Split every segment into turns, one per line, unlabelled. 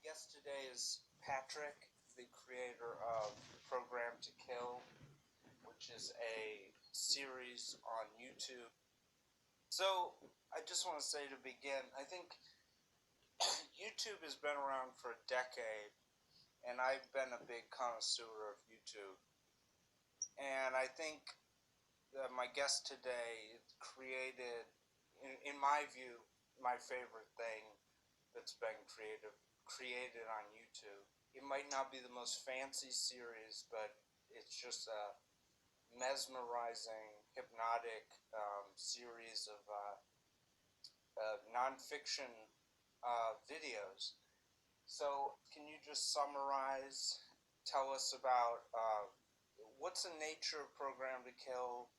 guest today is Patrick, the creator of Program to Kill, which is a series on YouTube. So, I just want to say to begin, I think YouTube has been around for a decade, and I've been a big connoisseur of YouTube. And I think that my guest today created, in my view, my favorite thing that's been created on YouTube. It might not be the most fancy series, but it's just a mesmerizing, hypnotic series of nonfiction videos. So, can you just summarize, tell us about what's the nature of Program to Kill,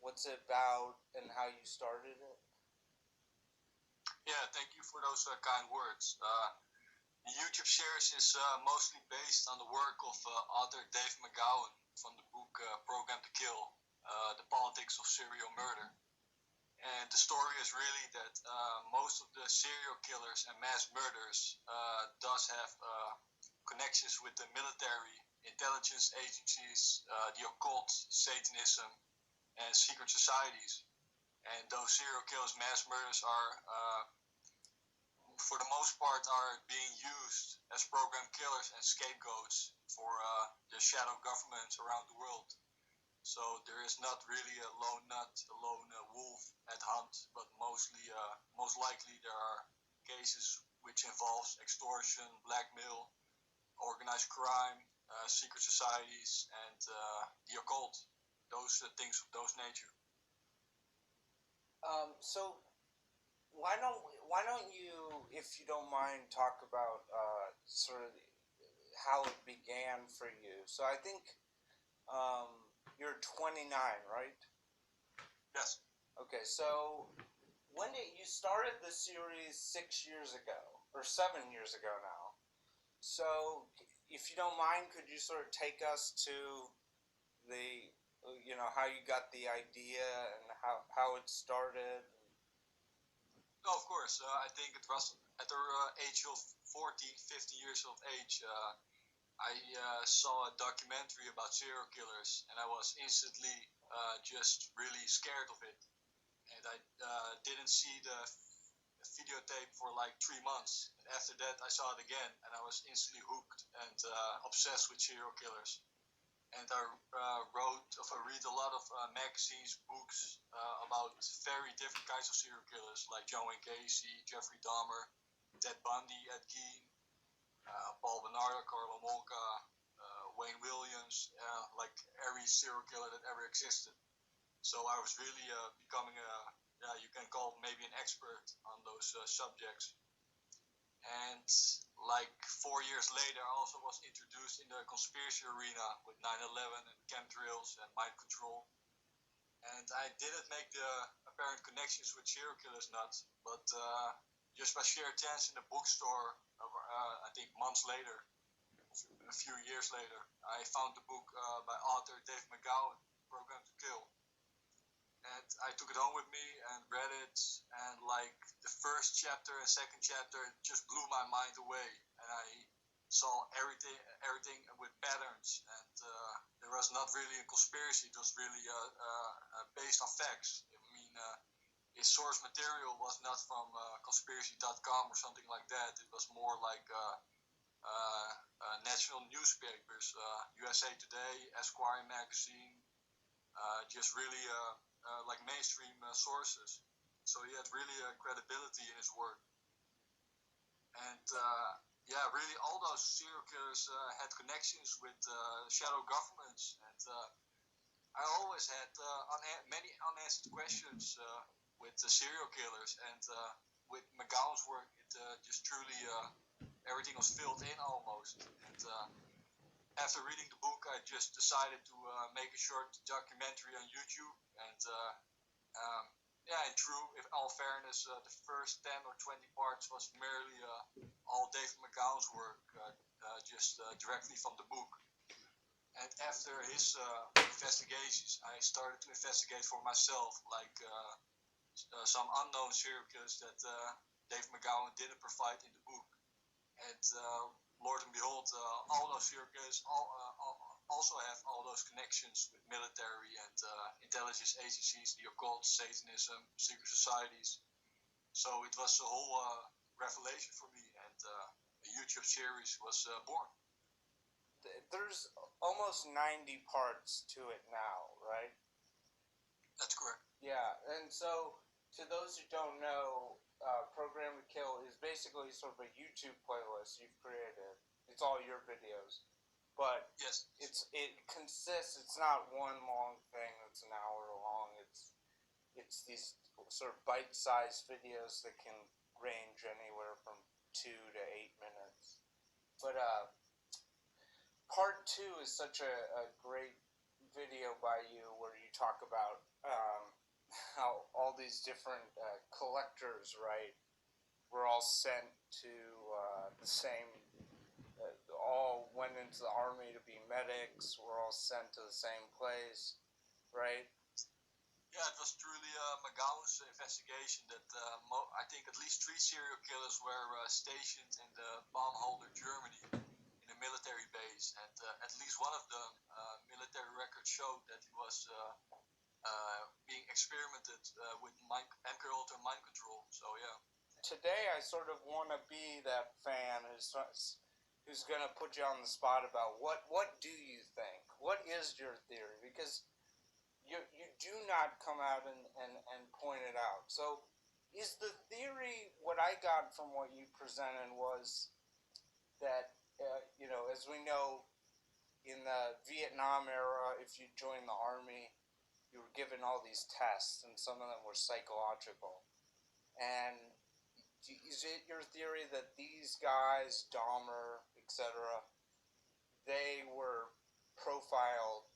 what's it about, and how you started it?
Yeah, thank you for those kind words. The YouTube series is mostly based on the work of author Dave Mcgowan from the book Program to Kill, The Politics of Serial Murder. And the story is really that most of the serial killers and mass murderers does have connections with the military, intelligence agencies, the occult, Satanism, and secret societies. And those serial killers, mass murders are, for the most part, are being used as program killers and scapegoats for the shadow governments around the world. So there is not really a lone nut, a lone wolf at hunt, but most likely there are cases which involves extortion, blackmail, organized crime, secret societies, and the occult. Those things of those nature.
So why don't you, if you don't mind, talk about sort of how it began for you? So I think you're 29, right?
Yes.
Okay, so when did you started the series 6 years ago or 7 years ago now? So if you don't mind, could you sort of take us to the how you got the idea and how it started?
No, of course. I think it was at the age of 40, 50 years of age. I saw a documentary about serial killers, and I was instantly just really scared of it. And I didn't see the videotape for like 3 months. And after that, I saw it again, and I was instantly hooked and obsessed with serial killers. And I read a lot of magazines, books about very different kinds of serial killers, like John Wayne Gacy, Jeffrey Dahmer, Ted Bundy, Ed Gein, Paul Bernardo, Carlo Molca, Wayne Williams, like every serial killer that ever existed. So I was really becoming you can call it maybe an expert on those subjects. And like 4 years later, I also was introduced in the conspiracy arena with 9/11 and chemtrails and mind control. And I didn't make the apparent connections with serial killers nuts, but just by sheer chance in the bookstore, I think months later, a few years later, I found the book by author Dave Mcgowan, Program to Kill. And I took it home with me and read it, and like the first chapter and second chapter just blew my mind away, and I saw everything with patterns, and there was not really a conspiracy. It was really based on facts. I mean, his source material was not from conspiracy.com or something like that. It was more like national newspapers, USA Today, Esquire magazine, just really like mainstream sources. So he had really credibility in his work. And really all those serial killers had connections with shadow governments. And I always had many unanswered questions with the serial killers. And with McGowan's work, it just truly, everything was filled in almost. And after reading the book, I just decided to make a short documentary on YouTube. And in all fairness, the first 10 or 20 parts was merely all Dave McGowan's work, just directly from the book. And after his investigations, I started to investigate for myself, like some unknown serial killers that Dave Mcgowan didn't provide in the book. And Lord and behold, all those serial killers also have all those connections with military and intelligence agencies, the occult, Satanism, secret societies. So it was a whole revelation for me, and a YouTube series was born.
There's almost 90 parts to it now, right?
That's correct.
Yeah, and so to those who don't know, Program to Kill is basically sort of a YouTube playlist you've created. It's all your videos, but
Yes.
it consists. It's not one long thing that's an hour long. It's these sort of bite-sized videos that can range anywhere from 2 to 8 minutes. But part 2 is such a great video by you where you talk about how all these different collectors, right, were all sent to the same, all went into the army to be medics, were all sent to the same place, right?
Yeah, it was truly Mcgowan's investigation that I think at least 3 serial killers were stationed in the Baumholder, Germany, in a military base, and at least one of them, military records showed that he was being experimented with Mcgowan mind control. So yeah.
Today, I sort of want to be that fan who's going to put you on the spot about what do you think? What is your theory? Because you do not come out and point it out. So is the theory, what I got from what you presented was that, as we know, in the Vietnam era, if you joined the army, you were given all these tests, and some of them were psychological. And is it your theory that these guys, Dahmer, etc., they were profiled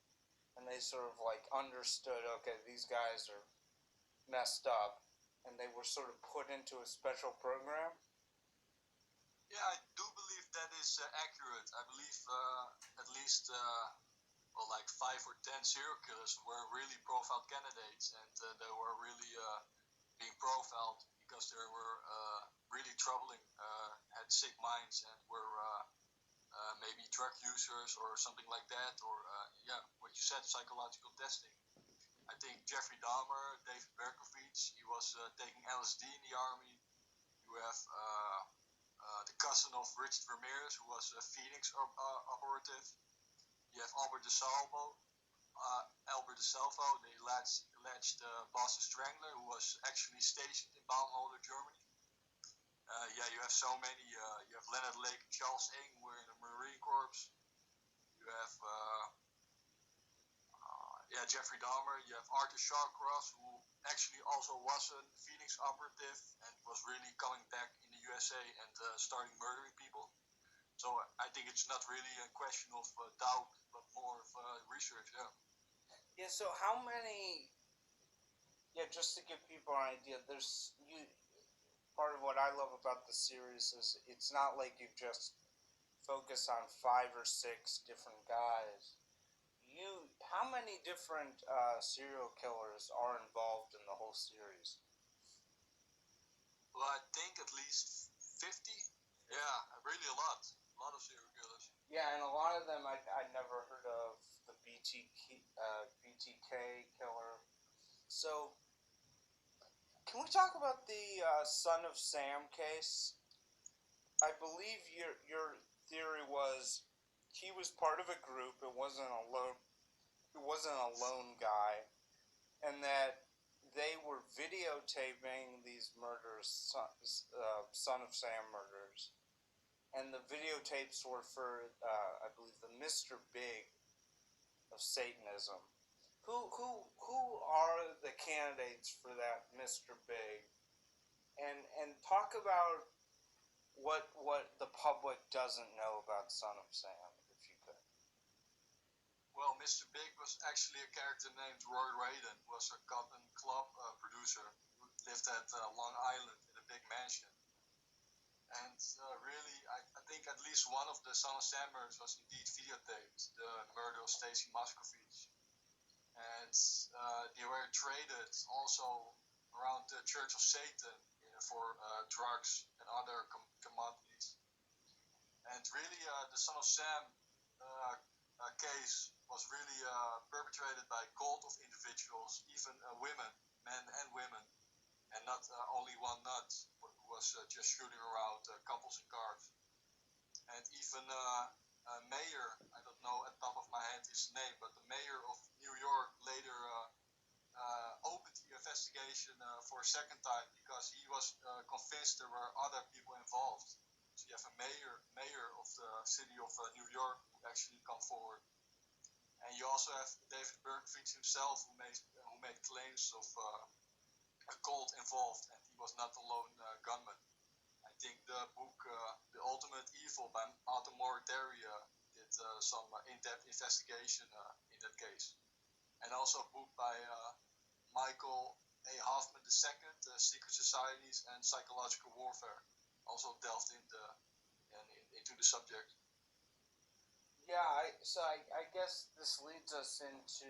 and they sort of like understood, okay, these guys are messed up, and they were sort of put into a special program?
Yeah, I do believe that is accurate. I believe at least like 5 or 10 serial killers were really profiled candidates, and they were really being profiled because they were really troubling, had sick minds, and were maybe drug users or something like that, or yeah, what you said, psychological testing. I think Jeffrey Dahmer, David Berkovich, he was taking LSD in the army. You have the cousin of Richard Ramirez, who was a Phoenix operative. You have Albert DeSalvo, the alleged Boston Strangler, who was actually stationed in Baumholder, Germany. Yeah, you have so many. You have Leonard Lake and Charles Ng, who were in the Marine Corps. You have Jeffrey Dahmer. You have Arthur Shawcross, who actually also was a Phoenix operative and was really coming back in the USA and starting murdering people. So I think it's not really a question of doubt, but more of research. Yeah.
Yeah. So how many? Yeah, just to give people an idea, part of what I love about the series is it's not like you just focus on 5 or 6 different guys. How many different serial killers are involved in the whole series?
Well, I think at least 50. Yeah, really a lot of serial killers.
Yeah, and a lot of them I never heard of. The BTK killer. So, can we talk about the Son of Sam case? I believe your theory was he was part of a group. It wasn't a lone guy, and that they were videotaping these murders, Son of Sam murders, and the videotapes were for I believe the Mr. Big of Satanism. Who are the candidates for that Mr. Big? And talk about what the public doesn't know about Son of Sam, if you could.
Well, Mr. Big was actually a character named Roy Raiden, who was a Cotton Club producer who lived at Long Island in a big mansion. And really, I think at least one of the Son of Sam murders was indeed videotaped, the murder of Stacy Moscovitch. And they were traded also around the Church of Satan for drugs and other commodities. And really, the Son of Sam case was really perpetrated by a cult of individuals, even women, men and women, and not only one nut who was just shooting around couples in cars. And even mayor, I don't know at the top of my head his name, but the mayor of New York later opened the investigation for a second time because he was convinced there were other people involved. So you have a mayor of the city of New York who actually come forward. And you also have David Berkowitz himself who made claims of a cult involved, and he was not the lone gunman. I think the book The Ultimate Evil by Arthur Moritaria did some in-depth investigation in that case. And also a book by Michael A. Hoffman II, Secret Societies and Psychological Warfare, also delved into the subject.
Yeah, I guess this leads us into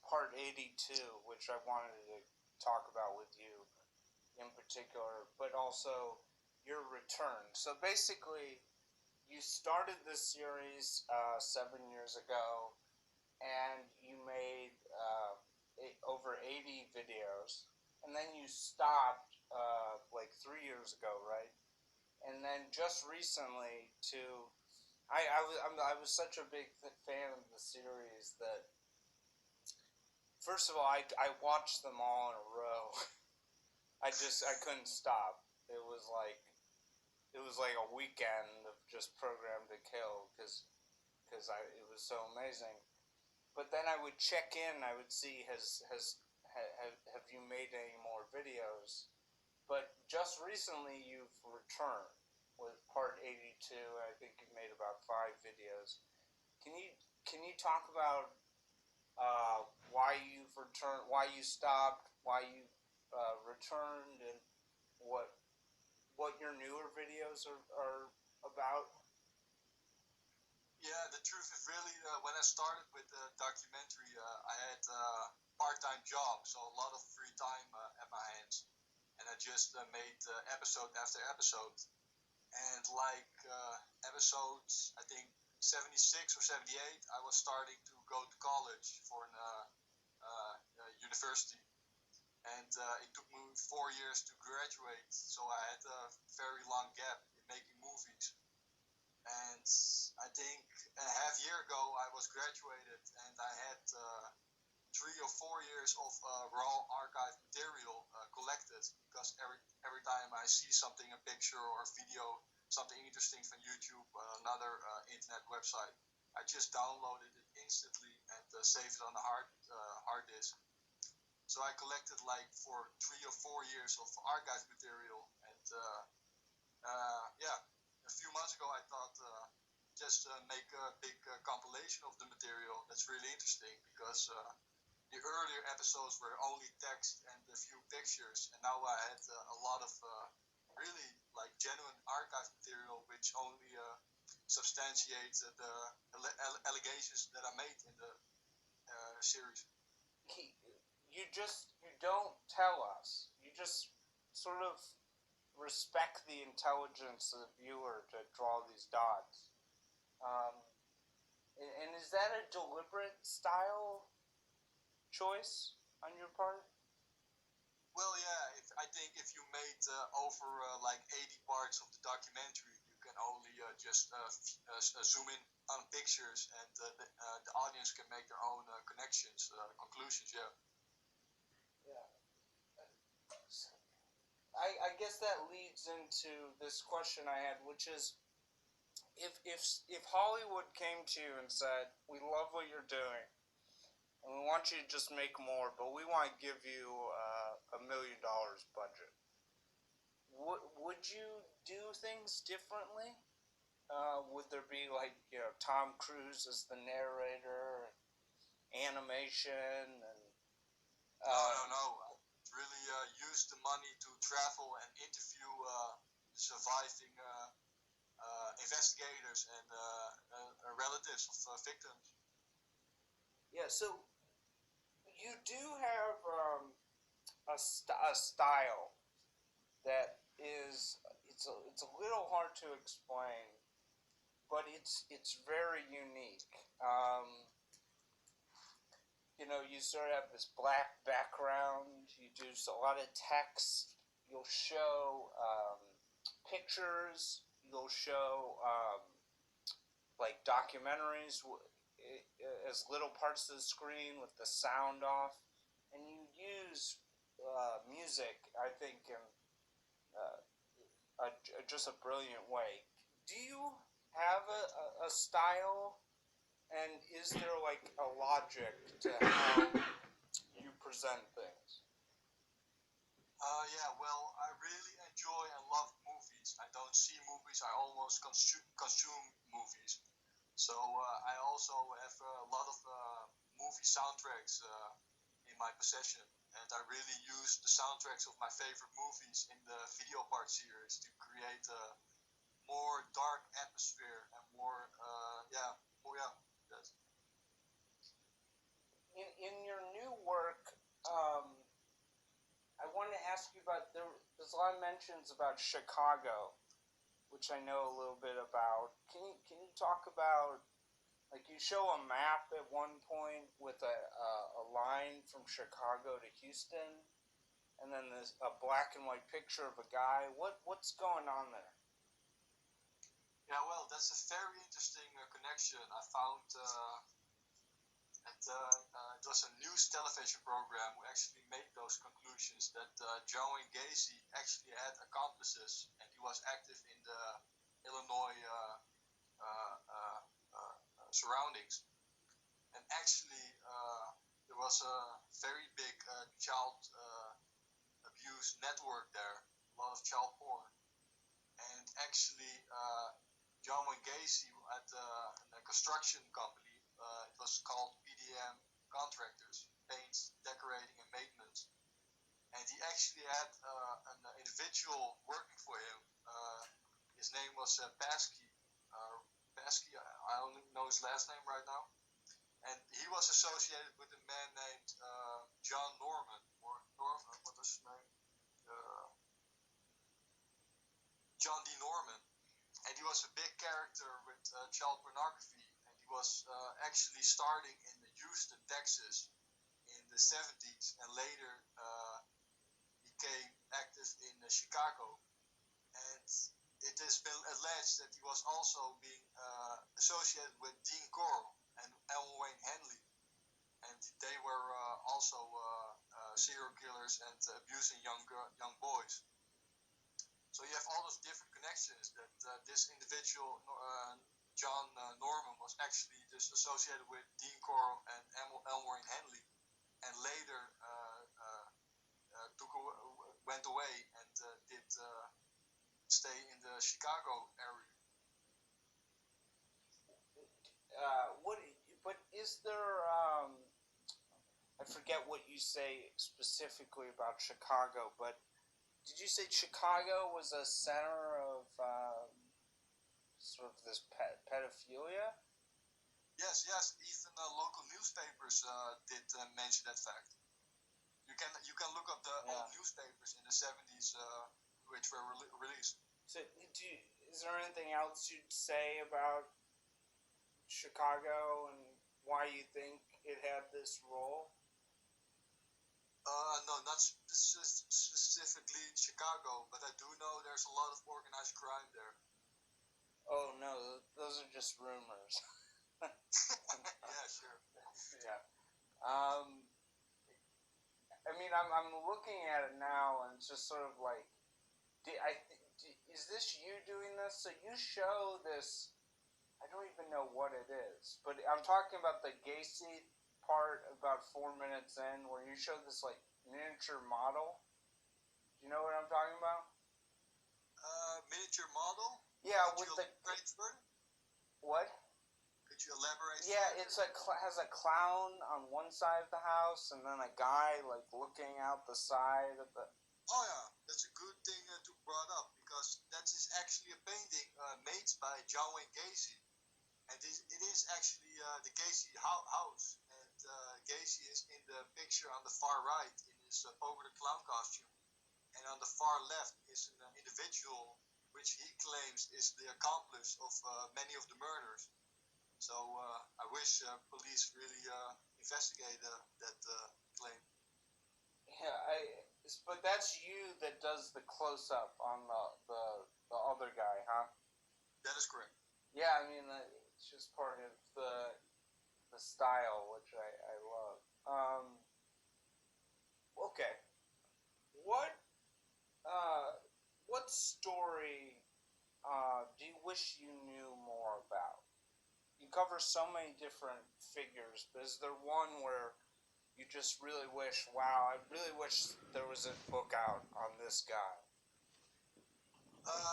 part 82, which I wanted to talk about with you in particular, but also your return. So basically, you started this series 7 years ago, and you made over 80 videos, and then you stopped like 3 years ago, right? And then just recently, I was such a big fan of the series that first of all I watched them all in a row. I couldn't stop. It was like a weekend of just Program to Kill because it was so amazing. But then I would check in. I would see have you made any more videos? But just recently you've returned with part 82. I think you made about 5 videos. Can you talk about why you've returned, why you stopped, why you returned, and what your newer videos are about?
Yeah, the truth is really when I started with the documentary, I had a part-time job, so a lot of free time at my hands, and I just made episode after episode. And like episodes, I think 76 or 78, I was starting to go to college for an university, and it took me 4 years to graduate, so I had a very long gap in making movies. And I think a half year ago I was graduated, and I had 3 or 4 years of raw archive material collected, because every time I see something, a picture or a video, something interesting from YouTube, another internet website, I just downloaded it instantly and saved it on the hard disk. So I collected like for 3 or 4 years of archive material, and yeah, a few months ago I thought just make a big compilation of the material. That's really interesting because the earlier episodes were only text and a few pictures, and now I had a lot of really like genuine archive material, which only substantiates the allegations that I made in the series.
You don't tell us. You just sort of respect the intelligence of the viewer to draw these dots. Um, and is that a deliberate style choice on your part?
Well, yeah. I think if you made over like 80 parts of the documentary, you can only just zoom in on pictures, and the audience can make their own connections, conclusions. Yeah.
Yeah. I guess that leads into this question I had, which is, if Hollywood came to you and said, "We love what you're doing, and we want you to just make more, but we want to give you $1 million budget," would you do things differently? Would there be like Tom Cruise as the narrator, animation, and
No. Really use the money to travel and interview surviving investigators and relatives of victims.
Yeah, so you do have a style that is it's a little hard to explain, but it's very unique. You sort of have this black background. You do a lot of text. You'll show pictures. You'll show like documentaries as little parts of the screen with the sound off, and you use music, I think, in just a brilliant way. Do you have a style, and is there like a logic to how you present things?
Yeah, well, I really enjoy and love movies. I don't see movies, I almost consume movies. So I also have a lot of movie soundtracks in my possession, and I really use the soundtracks of my favorite movies in the video part series to create a more dark atmosphere and more, that's.
In your new work, I want to ask you about there's a lot of mentions about Chicago, which I know a little bit about. Can you talk about, like, you show a map at one point with a line from Chicago to Houston, and then there's a black and white picture of a guy. What's going on there?
Yeah, well, that's a very interesting connection. I found it was a news television program who actually made those conclusions that John Wayne Gacy actually had accomplices, and he was active in the Illinois surroundings. And actually, there was a very big child abuse network there, a lot of child porn. And actually, John Wayne Gacy had a construction company. It was called PDM Contractors, Paints, Decorating, and Maintenance. And he actually had an individual working for him. His name was Paskey. I don't know his last name right now. And he was associated with a man named John Norman, or Norman, what was his name? John D. Norman. And he was a big character with child pornography. And he was actually starting in Houston, Texas in the 70s, and later became active in Chicago. And it has been alleged that he was also being associated with Dean Corll and Elmer Wayne Henley. And they were also serial killers and abusing young boys. So you have all those different connections that this individual, John Norman, was actually just associated with Dean Corll and Elmer Wayne Henley, and later went away and did stay in the Chicago area.
But is there? I forget what you say specifically about Chicago, but did you say Chicago was a center of sort of this pedophilia?
Yes. Even local newspapers did mention that fact. You can look up the old newspapers in the 70s which were released.
So, is there anything else you'd say about Chicago and why you think it had this role?
No, not specifically Chicago, but I do know there's a lot of organized crime there.
Oh no, those are just rumors.
Yeah, sure.
Yeah. I mean, I'm looking at it now, and it's just sort of like, is this you doing this? So you show this. I don't even know what it is, but I'm talking about the Gacy part about 4 minutes in, where you show this like miniature model. Do you know what I'm talking about?
Miniature model?
Yeah,
Could
with the what?
Could you elaborate?
Yeah, it's has a clown on one side of the house, and then a guy like looking out the side of the.
Oh yeah, that's a good thing to brought up, because that is actually a painting made by John Wayne Gacy, and it is actually the Gacy house. Gacy is in the picture on the far right in his poker the clown costume, and on the far left is an individual which he claims claims is the accomplice of many of the murders. So I wish police really investigate that claim.
Yeah, but that's you that does the close up on the other guy, huh?
That is correct.
Yeah, I mean it's just part of the style, which I love. Okay, what uh, what story do you wish you knew more about? You cover so many different figures, but is there one where you just really wish, wow, I really wish there was a book out on this guy?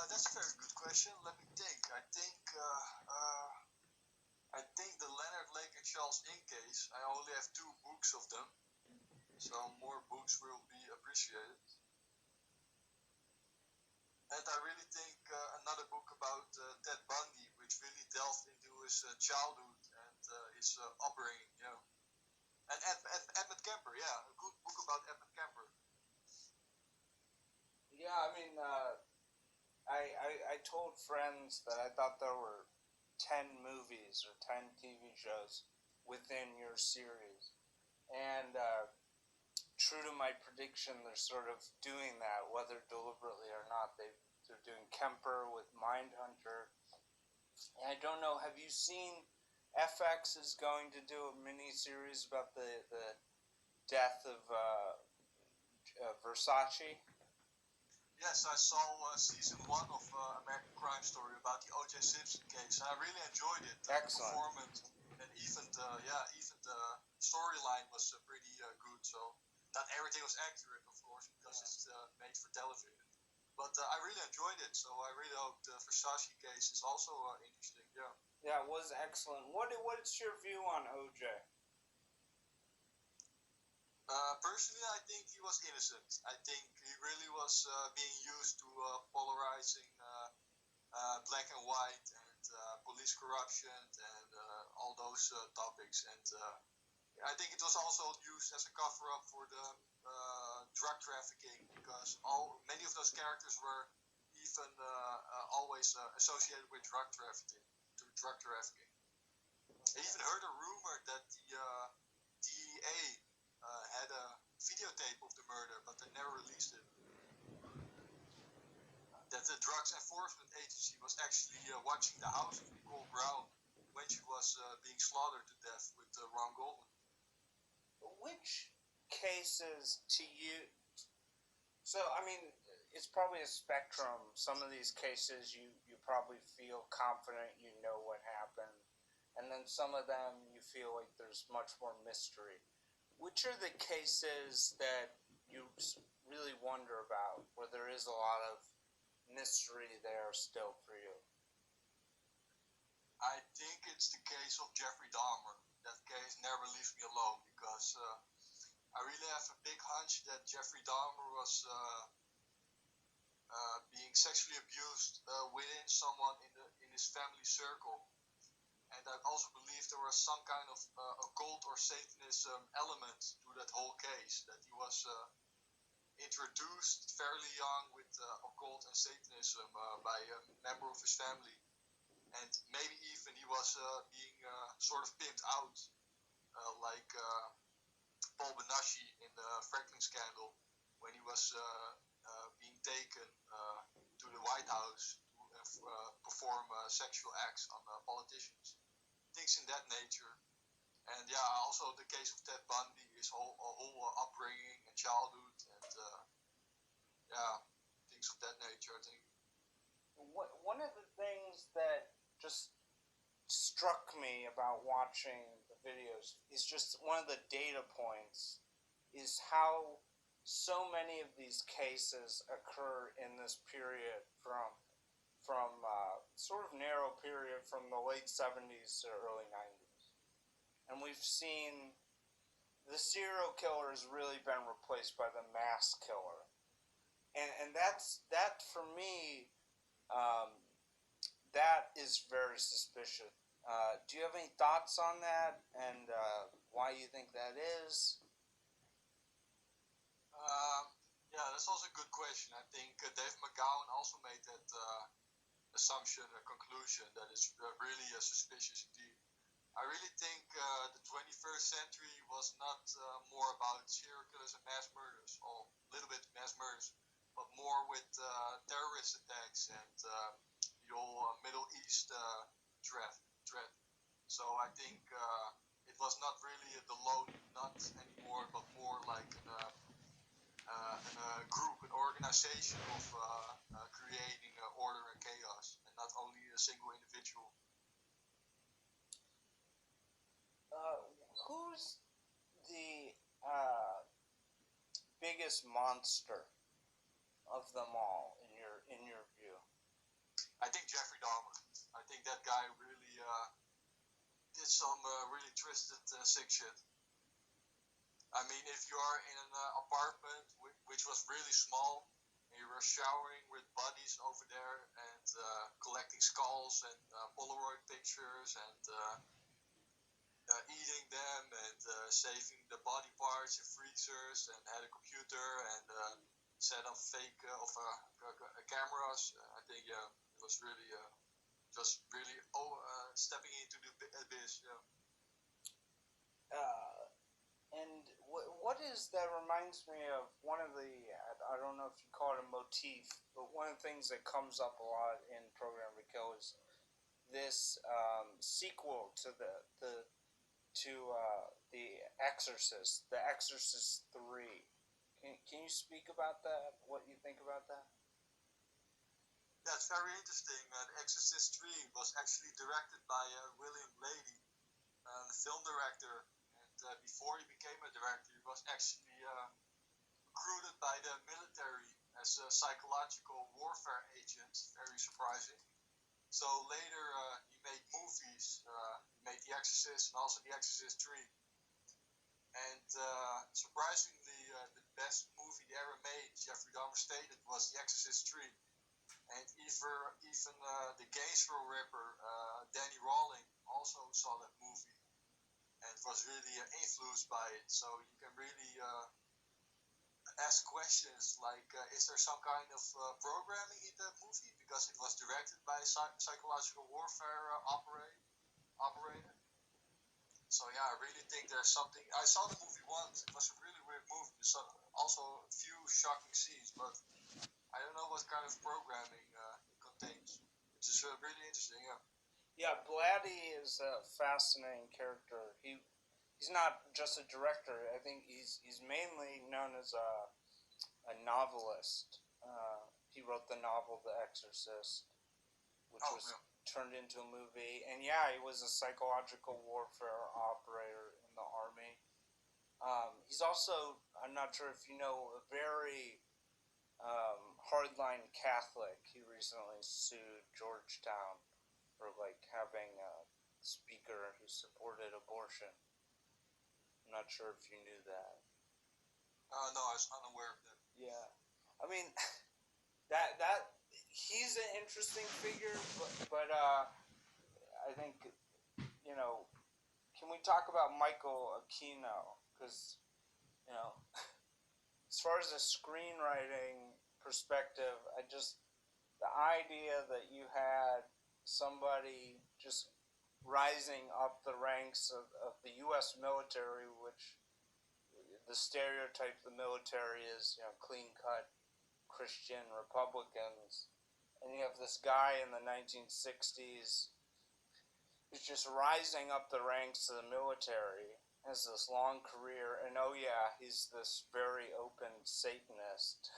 That's a very good question. Let me think. I think the Leonard Lake and Charles Ink case. I only have 2 books of them, so more books will be appreciated. And I really think another book about Ted Bundy, which really delved into his childhood and his upbringing, And Edmund Kemper, yeah, a good book about Edmund Kemper.
Yeah, I mean, I told friends that I thought there were 10 movies or 10 TV shows within your series. And true to my prediction, they're sort of doing that, whether deliberately or not. They're doing Kemper with Mindhunter. And I don't know, have you seen FX is going to do a mini series about the death of Versace?
Yes, I saw season 1 of American Crime Story about the O.J. Simpson case, and I really enjoyed it.
Excellent.
The performance and even the storyline was pretty good. So not everything was accurate, of course, because it's made for television. But I really enjoyed it, so I really hope the Versace case is also interesting. Yeah.
Yeah, it was excellent. What's your view on OJ?
Personally, I think he was innocent. I think he really was being used to polarizing black and white and police corruption and all those topics. And I think it was also used as a cover-up for the drug trafficking, because many of those characters were even always associated with drug trafficking. I even heard a rumor that the DEA had a videotape of the murder, but they never released it. That the Drugs Enforcement Agency was actually watching the house of Nicole Brown when she was being slaughtered to death with Ron Goldman.
Which cases to you? So, I mean, it's probably a spectrum. Some of these cases you probably feel confident you know what happened, and then some of them you feel like there's much more mystery. Which are the cases that you really wonder about, where there is a lot of mystery there still for you?
I think it's the case of Jeffrey Dahmer. That case never leaves me alone, because I really have a big hunch that Jeffrey Dahmer was being sexually abused within someone in his family circle. And I also believe there was some kind of occult or Satanism element to that whole case, that he was introduced fairly young with occult and Satanism by a member of his family. And maybe even he was being sort of pimped out, like Paul Benassi in the Franklin scandal, when he was being taken to the White House to perform sexual acts on politicians. Things in that nature. And yeah, also the case of Ted Bundy, his whole upbringing and childhood, and things of that nature, I think.
One of the things that just struck me about watching the videos is just one of the data points is how so many of these cases occur in this period from sort of narrow period from the late 70s to early 90s. And we've seen the serial killer has really been replaced by the mass killer. And that for me, that is very suspicious. Do you have any thoughts on that, and why you think that is?
Yeah, that's also a good question. I think Dave Mcgowan also made that assumption, a conclusion that is really suspicious indeed. I really think the 21st century was not more about serial killers and mass murders, or a little bit mass murders, but more with terrorist attacks and the whole Middle East threat. So I think it was not really the lone nut anymore, but more like a group, an organization of creating order and chaos, and not only a single individual.
Who's the biggest monster of them all in your view?
I think Jeffrey Dahmer. I think that guy really did some really twisted sick shit. I mean, if you are in an apartment which was really small, and you were showering with bodies over there and collecting skulls and Polaroid pictures and eating them and saving the body parts in freezers and had a computer and set up fake cameras, I think it was really just really stepping into the abyss. Yeah.
And what is that reminds me of one of the, I don't know if you call it a motif, but one of the things that comes up a lot in Program to Kill is this sequel to the Exorcist, The Exorcist 3. Can you speak about that? What you think about that?
That's very interesting. The Exorcist 3 was actually directed by William Lady, the film director. And before he became a director, he was actually recruited by the military as a psychological warfare agent. Very surprising. So later he made movies. He made The Exorcist and also The Exorcist 3. And surprisingly, the best movie he ever made, Jeffrey Dahmer stated, was The Exorcist 3. And even the Gainesville Ripper, Danny Rawling, also saw that movie and was really influenced by it. So you can really ask questions like, is there some kind of programming in that movie because it was directed by a psychological warfare operator? So yeah, I really think there's something. I saw the movie once. It was a really weird movie. So also a few shocking scenes, but I don't know what kind of programming it contains, which is really interesting. Yeah.
Yeah, Blatty is a fascinating character. He's not just a director. I think he's mainly known as a novelist. He wrote the novel The Exorcist, which was turned into a movie. And yeah, he was a psychological warfare operator in the army. He's also, I'm not sure if you know, a very hardline Catholic. He recently sued Georgetown for like having a speaker who supported abortion. I'm not sure if you knew that.
No, I was unaware of that.
Yeah, I mean that he's an interesting figure, but I think can we talk about Michael Aquino? Because as far as a screenwriting perspective, the idea that you had somebody just rising up the ranks of the U.S. military, which the stereotype of the military is, clean-cut Christian Republicans, and you have this guy in the 1960s who's just rising up the ranks of the military, has this long career, and oh yeah, he's this very open Satanist.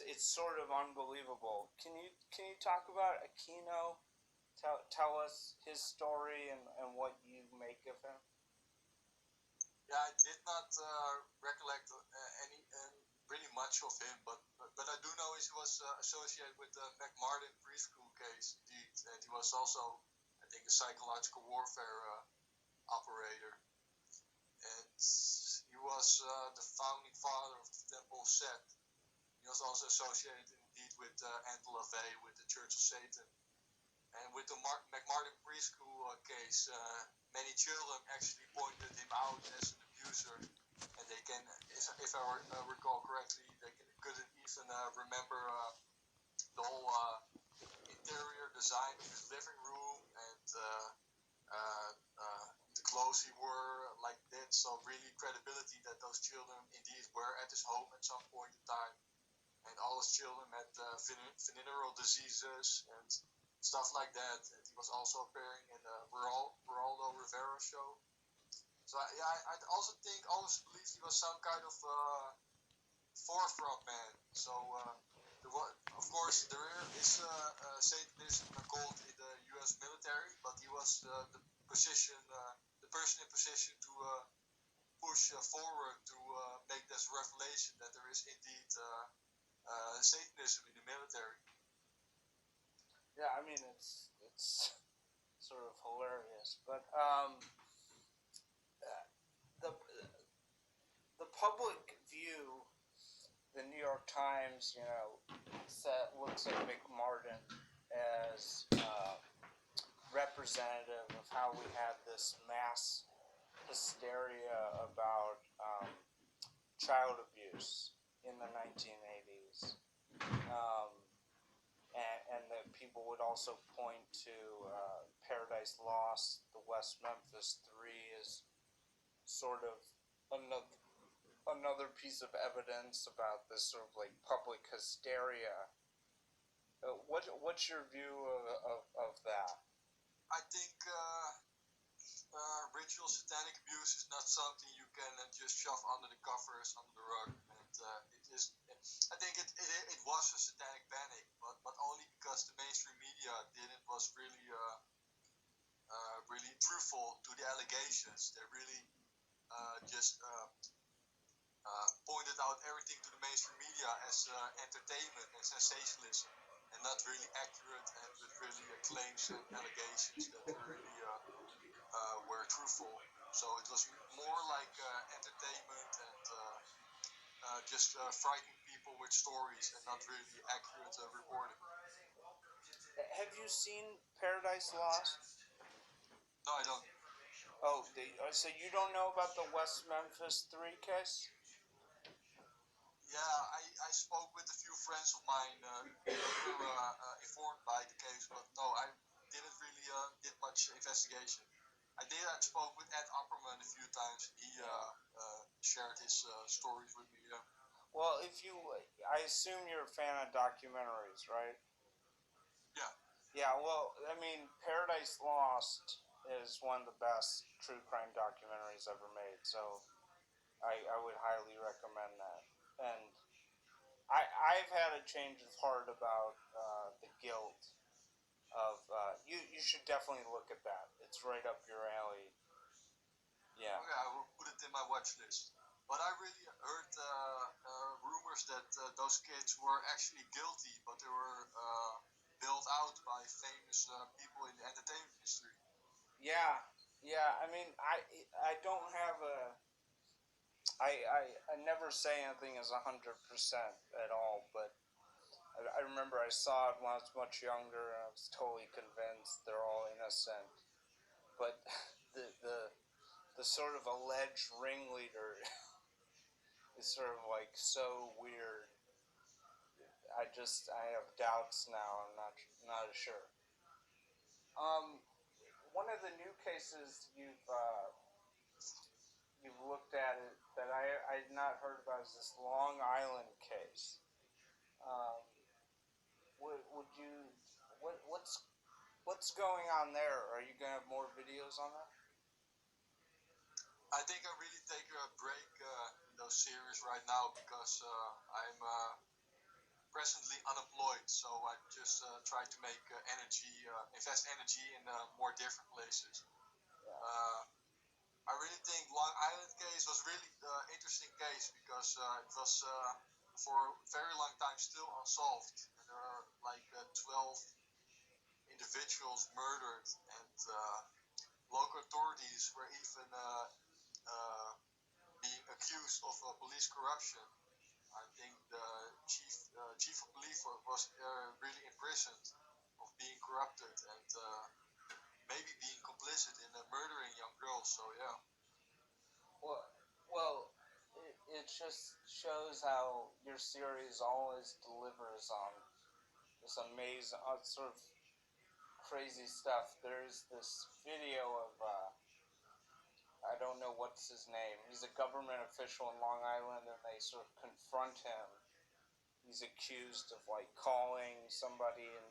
It's sort of unbelievable. Can you talk about Aquino? Tell us his story and what you make of him.
Yeah, I did not recollect really much of him, but I do know he was associated with the McMartin preschool case, indeed, and he was also, I think, a psychological warfare operator, and he was the founding father of the Temple of Set. He was also associated, indeed, with Angela LaVey, with the Church of Satan. And with the McMartin preschool case, many children actually pointed him out as an abuser. And they can, if I recall correctly, they couldn't even remember the whole interior design of his living room and uh, the clothes he wore like that. So really credibility that those children indeed were at his home at some point in time. And all his children had venereal diseases and stuff like that. And he was also appearing in the Geraldo Rivera show. So yeah, I also think, always believed he was some kind of forefront man. So of course there is Satanism called in the U.S. military, but he was the person in position to push forward to make this revelation that there is indeed Satanism in the military.
Yeah, I mean it's sort of hilarious, but the the public view, the New York Times, looks at McMartin as representative of how we had this mass hysteria about child abuse in the 1980s. Um, and that people would also point to Paradise Lost, the West Memphis Three, as sort of another piece of evidence about this sort of like public hysteria. What's your view of that?
I think ritual satanic abuse is not something you can just shove under the covers, under the rug, and it is. I think it was a satanic panic, but only because the mainstream media was really really truthful to the allegations. They really just pointed out everything to the mainstream media as entertainment and sensationalism, and not really accurate and with really claims and allegations that really were truthful. So it was more like entertainment and just frightening people with stories and not really accurate reporting.
Have you seen Paradise Lost?
No, I don't.
Oh, so you don't know about the West Memphis Three case?
Yeah, I spoke with a few friends of mine who were informed by the case, but no, I didn't really did much investigation. I spoke with Ed Opperman a few times. He shared his stories with me. Yeah.
Well, I assume you're a fan of documentaries, right?
Yeah.
Yeah, well, I mean, Paradise Lost is one of the best true crime documentaries ever made, so I would highly recommend that. And I've had a change of heart about the guilt of you should definitely look at that. It's right up your alley. Yeah.
Okay, I will put it in my watch list. But I really heard rumors that those kids were actually guilty, but they were bailed out by famous people in the entertainment industry.
Yeah, yeah. I mean, I don't have a I never say anything is 100% at all, but I remember I saw it when I was much younger, and I was totally convinced they're all innocent. But the sort of alleged ringleader is sort of like so weird. I have doubts now. I'm not sure. Um, One of the new cases you've looked at it that I had not heard about is this Long Island case. Um, would you what's going on there? Are you gonna have more videos on that?
I think I really take a break in those series right now because I'm presently unemployed. So I just try to make invest energy in more different places.
Yeah.
I really think Long Island case was really interesting case because it was for a very long time still unsolved. And there are like 12 individuals murdered, and local authorities were even uh, being accused of police corruption. I think the chief of police was really imprisoned of being corrupted and maybe being complicit in murdering young girls. So yeah.
Well, it just shows how your series always delivers on this amazing, sort of crazy stuff. There's this video of I don't know what's his name. He's a government official in Long Island, and they sort of confront him. He's accused of like calling somebody and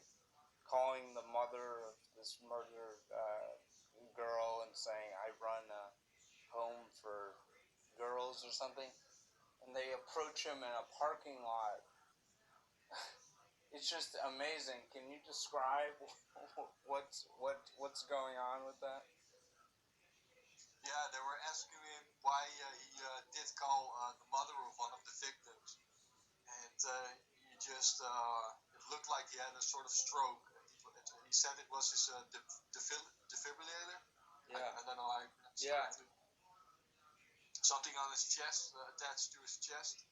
calling the mother of this murdered girl and saying, "I run a home for girls" or something. And they approach him in a parking lot. It's just amazing. Can you describe what's going on with that?
Yeah, they were asking him why he did call the mother of one of the victims, and he just it looked like he had a sort of stroke. He said it was his defibrillator.
Yeah.
I don't know how you pronounce it correctly. Something on his chest, attached to his chest,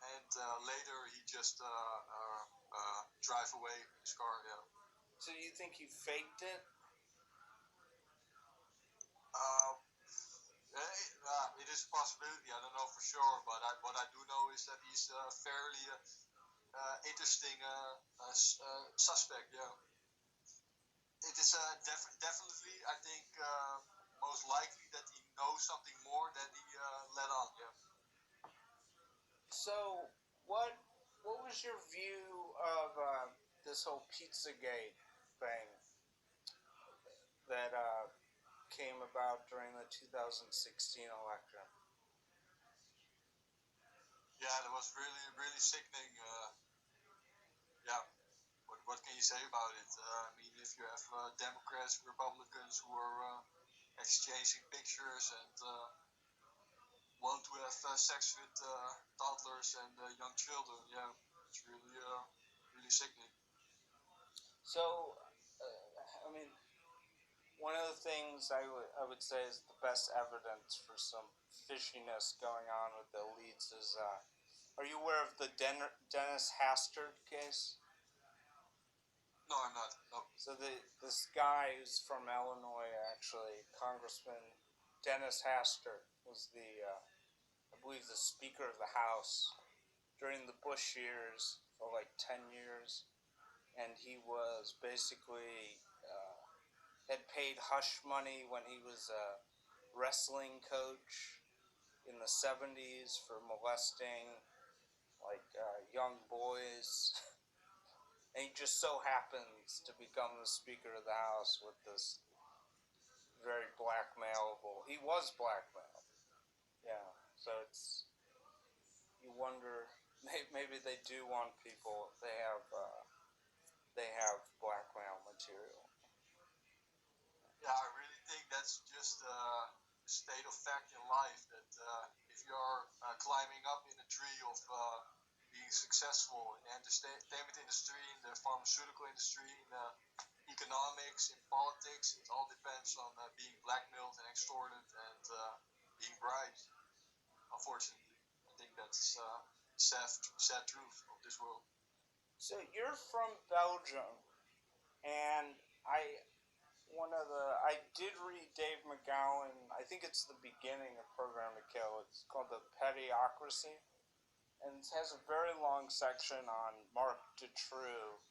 and later he just drive away in his car. Yeah.
So you think he faked it?
It is a possibility. I don't know for sure, but what I do know is that he's a fairly interesting suspect. Yeah, it is definitely. I think most likely that he knows something more than he let on. Yeah.
So what was your view of this whole Pizzagate thing that came about during the 2016 election?
Yeah, that was really sickening. Yeah, what can you say about it? I mean, if you have Democrats, Republicans who are exchanging pictures and want to have sex with toddlers and young children, yeah, it's really sickening.
So, I mean, one of the things I would say is the best evidence for some fishiness going on with the elites is, are you aware of the Dennis Hastert case?
No, I'm not. No.
So this guy who's from Illinois, actually, Congressman Dennis Hastert, was I believe, the Speaker of the House during the Bush years for like 10 years, and he was basically had paid hush money when he was a wrestling coach in the 70s for molesting like young boys. And he just so happens to become the Speaker of the House with this very blackmailable. He was blackmailed. Yeah. So you wonder, maybe they do want people. They have blackmail material.
Yeah, I really think that's just a state of fact in life that if you're climbing up in a tree of being successful in the entertainment industry, in the pharmaceutical industry, in economics, in politics, it all depends on being blackmailed and extorted and being bribed. Unfortunately, I think that's sad truth of this world.
So you're from Belgium, and I did read Dave Mcgowan. I think it's the beginning of Program to Kill. It's called The Pettyocracy, and it has a very long section on Marc Dutroux,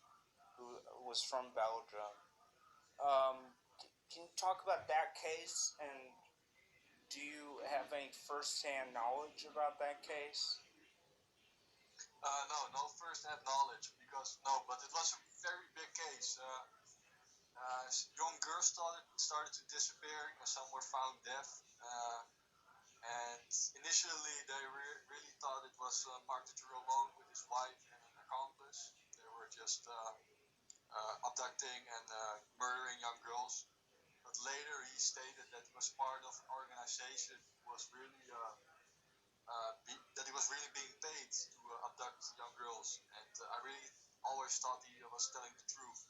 who was from Belgium. Can you talk about that case, and do you have any first-hand knowledge about that case?
No first-hand knowledge because no, but it was a very big case. Young girls started to disappear, and some were found dead. And initially, they really thought it was Marc Dutroux alone with his wife and an accomplice. They were just abducting and murdering young girls. But later, he stated that he was part of an organization who was really that he was really being paid to abduct young girls. And I really always thought he was telling the truth.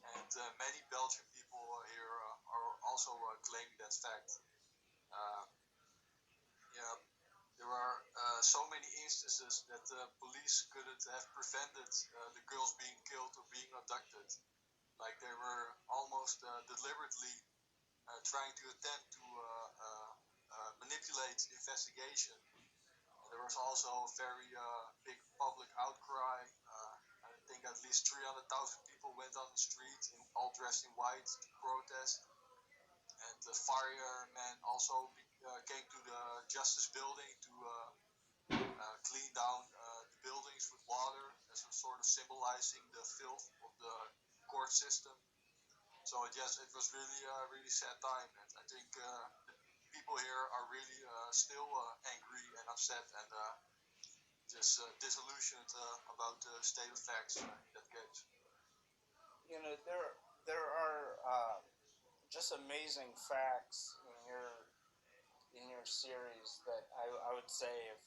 And many Belgian people here are also claiming that fact. Yeah, there are so many instances that police couldn't have prevented the girls being killed or being abducted. Like they were almost deliberately trying to attempt to manipulate the investigation. There was also a very big public outcry. I think at least 300,000 people went on the street, all dressed in white, to protest. And the firemen also came to the Justice Building to clean down the buildings with water, as a sort of symbolizing the filth of the court system. So yes, it was really really sad time, and I think people here are really still angry and upset and just disillusioned about the state of facts in that case.
You know, there are just amazing facts in your series that I would say if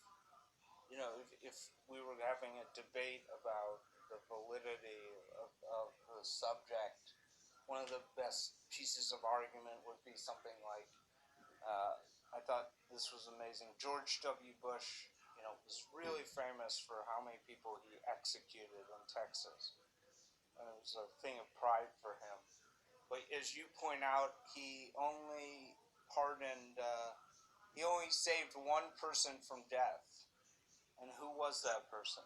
you know if we were having a debate about the validity of the subject, one of the best pieces of argument would be something like I thought this was amazing. George W. Bush, you know, was really famous for how many people he executed in Texas, and it was a thing of pride for him. But as you point out, he only pardoned, he only saved one person from death. And who was that person?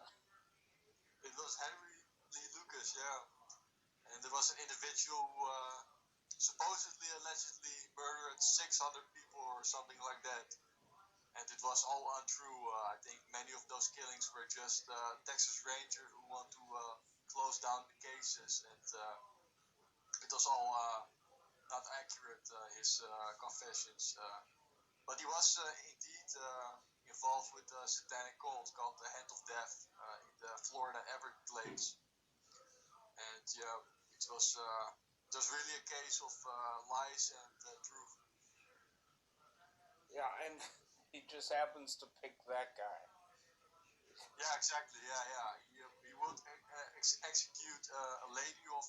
It was Henry Lee Lucas, yeah. And there was an individual who supposedly, allegedly murdered 600 people or something like that. And it was all untrue. I think many of those killings were just Texas Rangers who want to close down the cases. And it was all not accurate, his confessions. But he was indeed involved with a satanic cult called the Hand of Death in the Florida Everglades. And yeah, it was really a case of lies and truth.
Yeah, and he just happens to pick that guy.
Yeah, exactly. Yeah. He would execute a lady of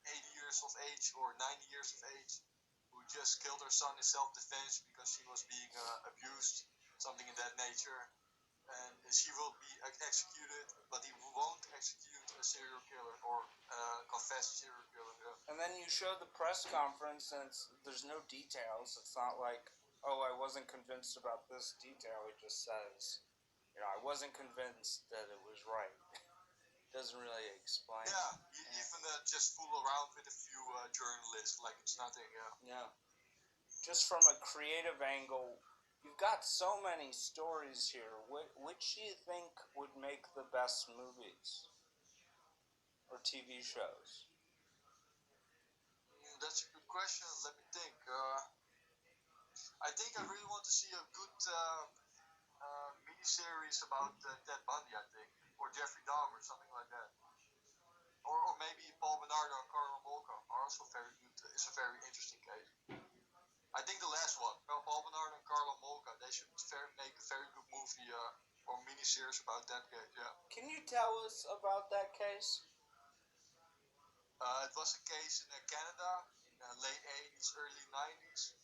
80 years of age or 90 years of age who just killed her son in self-defense because she was being abused, something in that nature. And she will be executed, but he won't execute a serial killer or confessed serial killer. Yeah.
And then you show the press conference, and there's no details. It's not like, oh, I wasn't convinced about this detail. He just says, you know, I wasn't convinced that it was right. Doesn't really explain.
Yeah, even just fool around with a few journalists like it's nothing.
Yeah. Just from a creative angle, you've got so many stories here. Which do you think would make the best movies or TV shows?
That's a good question. Let me think. I think I really want to see a good miniseries about Ted Bundy, I think, or Jeffrey Dahmer, something like that. Or maybe Paul Bernardo and Carlo Molka are also very good. It's a very interesting case. I think the last one, Paul Bernardo and Carlo Molka, they should make a very good movie or miniseries about that case. Yeah.
Can you tell us about that case?
It was a case in Canada in the late 80s, early 90s.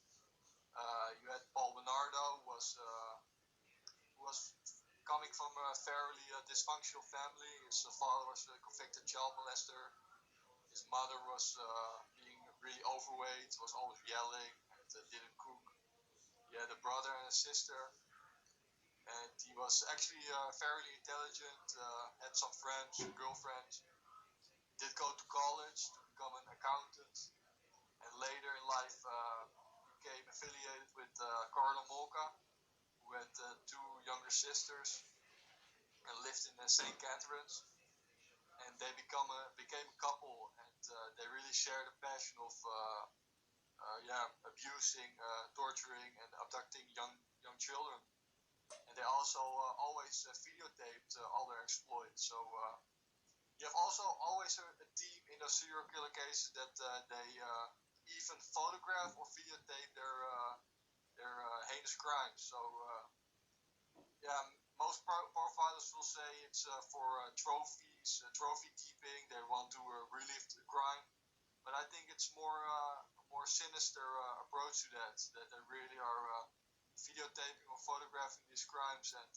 You had Paul Bernardo, who was coming from a fairly dysfunctional family. His father was a convicted child molester. His mother was being really overweight, was always yelling, and didn't cook. He had a brother and a sister, and he was actually fairly intelligent, had some friends, girlfriends. Did go to college to become an accountant, and later in life became affiliated with Carlo Molka, who had two younger sisters and lived in St. Catharines. And they became a couple, and they really shared a passion of abusing, torturing, and abducting young children. And they also always videotaped all their exploits. So you have also always a team in those serial killer cases that they even photograph or videotape their heinous crimes. So most profilers will say it's for trophies, trophy keeping. They want to relive the crime, but I think it's a more sinister approach to that. That they really are videotaping or photographing these crimes and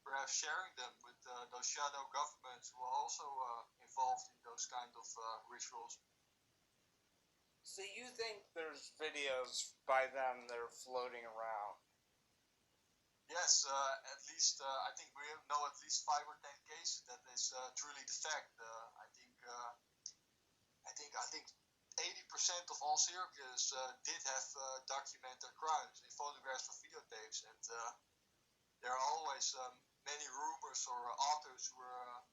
perhaps sharing them with those shadow governments who are also involved in those kind of rituals.
So you think there's videos by them that are floating around?
Yes, at least I think we know at least 5 or 10 cases that is truly the fact. I think 80% of all serial killers did have documented crimes in photographs or videotapes, and there are always many rumors or authors who are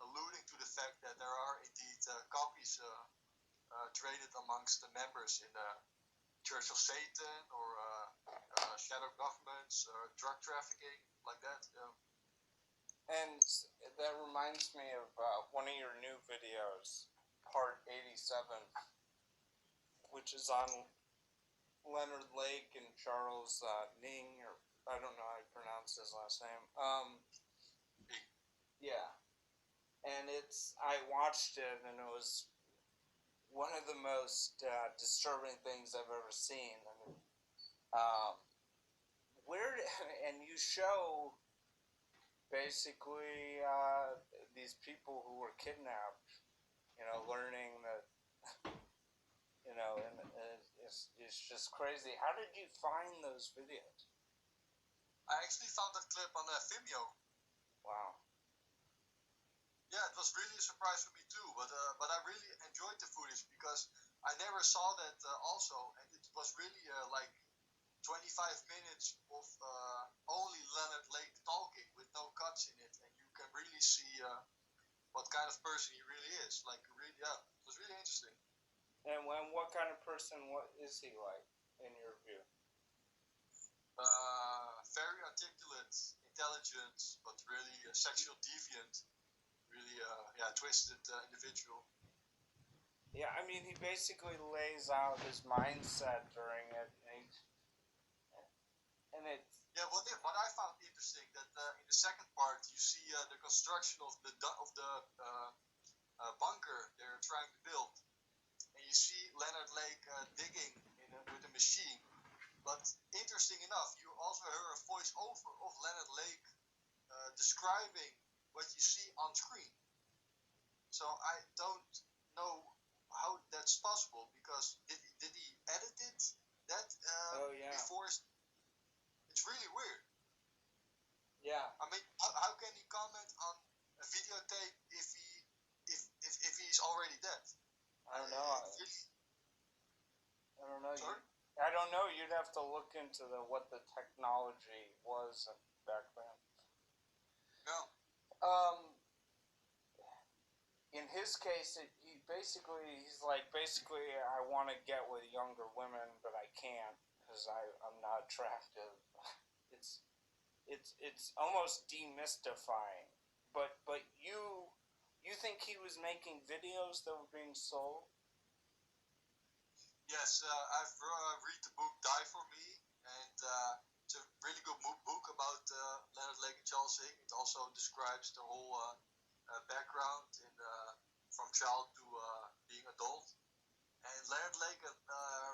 alluding to the fact that there are indeed copies traded amongst the members in the Church of Satan or shadow governments, drug trafficking, like that. Yeah.
And that reminds me of one of your new videos, part 87, which is on Leonard Lake and Charles Ning, or I don't know how you pronounce his last name. Yeah, and I watched it, and it was one of the most disturbing things I've ever seen. And um, and you show basically these people who were kidnapped, learning that, and it's just crazy. How did you find those videos?
I actually found that clip on Vimeo.
Wow.
Yeah, it was really a surprise for me too, but I really enjoyed the footage because I never saw that also, and it was really like 25 minutes of only Leonard Lake talking with no cuts in it, and you can really see what kind of person he really is. Like, really, yeah, it was really interesting.
And what kind of person? What is he like in your view?
Very articulate, intelligent, but really a sexual deviant. Really, twisted individual.
Yeah, I mean, he basically lays out his mindset during it, and it's.
Yeah, what I found interesting that in the second part you see the construction of the bunker they're trying to build, and you see Leonard Lake digging with a machine. But interesting enough, you also hear a voiceover of Leonard Lake describing what you see on screen. So I don't know how that's possible, because did he edit it before? It's really weird.
Yeah.
I mean, how can he comment on a videotape if he's already dead?
I don't know. I don't know.
Sorry?
I don't know. You'd have to look into what the technology was back then.
No.
In his case, he's like, I want to get with younger women, but I can't because I'm not attractive. It's almost demystifying. But you think he was making videos that were being sold?
Yes, I've read the book Die For Me, and it's a really good book about Leonard Lake and Charles Ing. It also describes the whole background from child to being adult. And Leonard Lake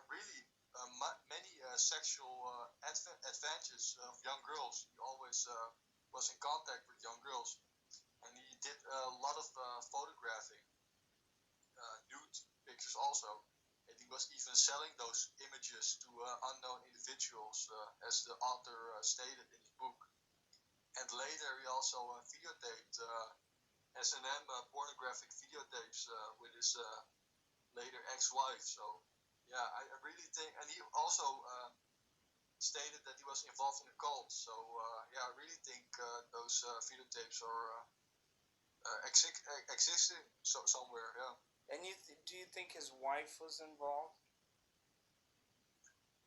really many sexual advances of young girls. He always was in contact with young girls, and he did a lot of photographing, nude pictures also. And he was even selling those images to unknown individuals, as the author stated in his book. And later he also videotaped S&M pornographic videotapes with his later ex-wife. So yeah, I really think, and he also stated that he was involved in a cult. So I really think those videotapes are existing somewhere. Yeah.
And do you think his wife was involved?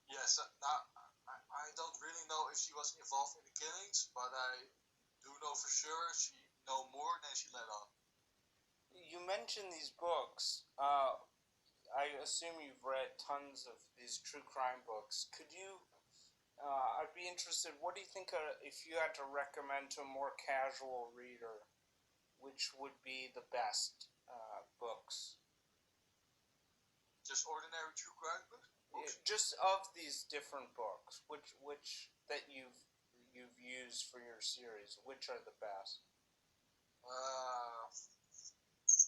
Yes. I don't really know if she was involved in the killings, but I do know for sure she know more than she let on.
You mentioned these books. I assume you've read tons of these true crime books. Could you? I'd be interested. What do you think if you had to recommend to a more casual reader, which would be the best books?
Just ordinary true crime books?
Just of these different books, which that you've used for your series, which are the best?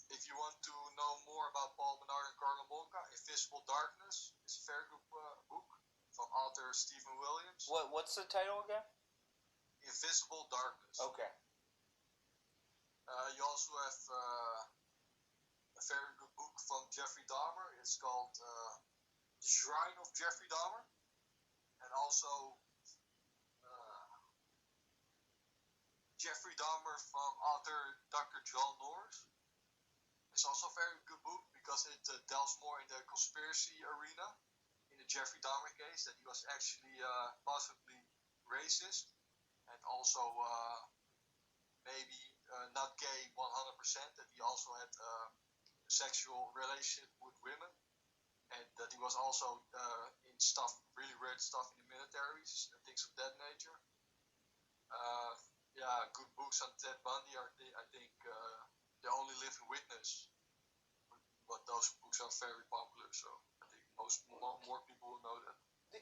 If you want to know more about Paul Menard and Carlo Monca, Invisible Darkness is a very good book from author Stephen Williams.
What's the title again?
Invisible Darkness.
Okay.
You also have a very good book from Jeffrey Dahmer. It's called The Shrine of Jeffrey Dahmer. And also Jeffrey Dahmer from author Dr. John Norris. It's also a very good book because it delves more in the conspiracy arena in the Jeffrey Dahmer case, that he was actually possibly racist and also maybe not gay 100%, that he also had sexual relationship with women, and that he was also in stuff, really weird stuff in the militaries and things of that nature. Yeah, good books on Ted Bundy are, I think, The Only Living Witness. But those books are very popular, so I think more people will know that.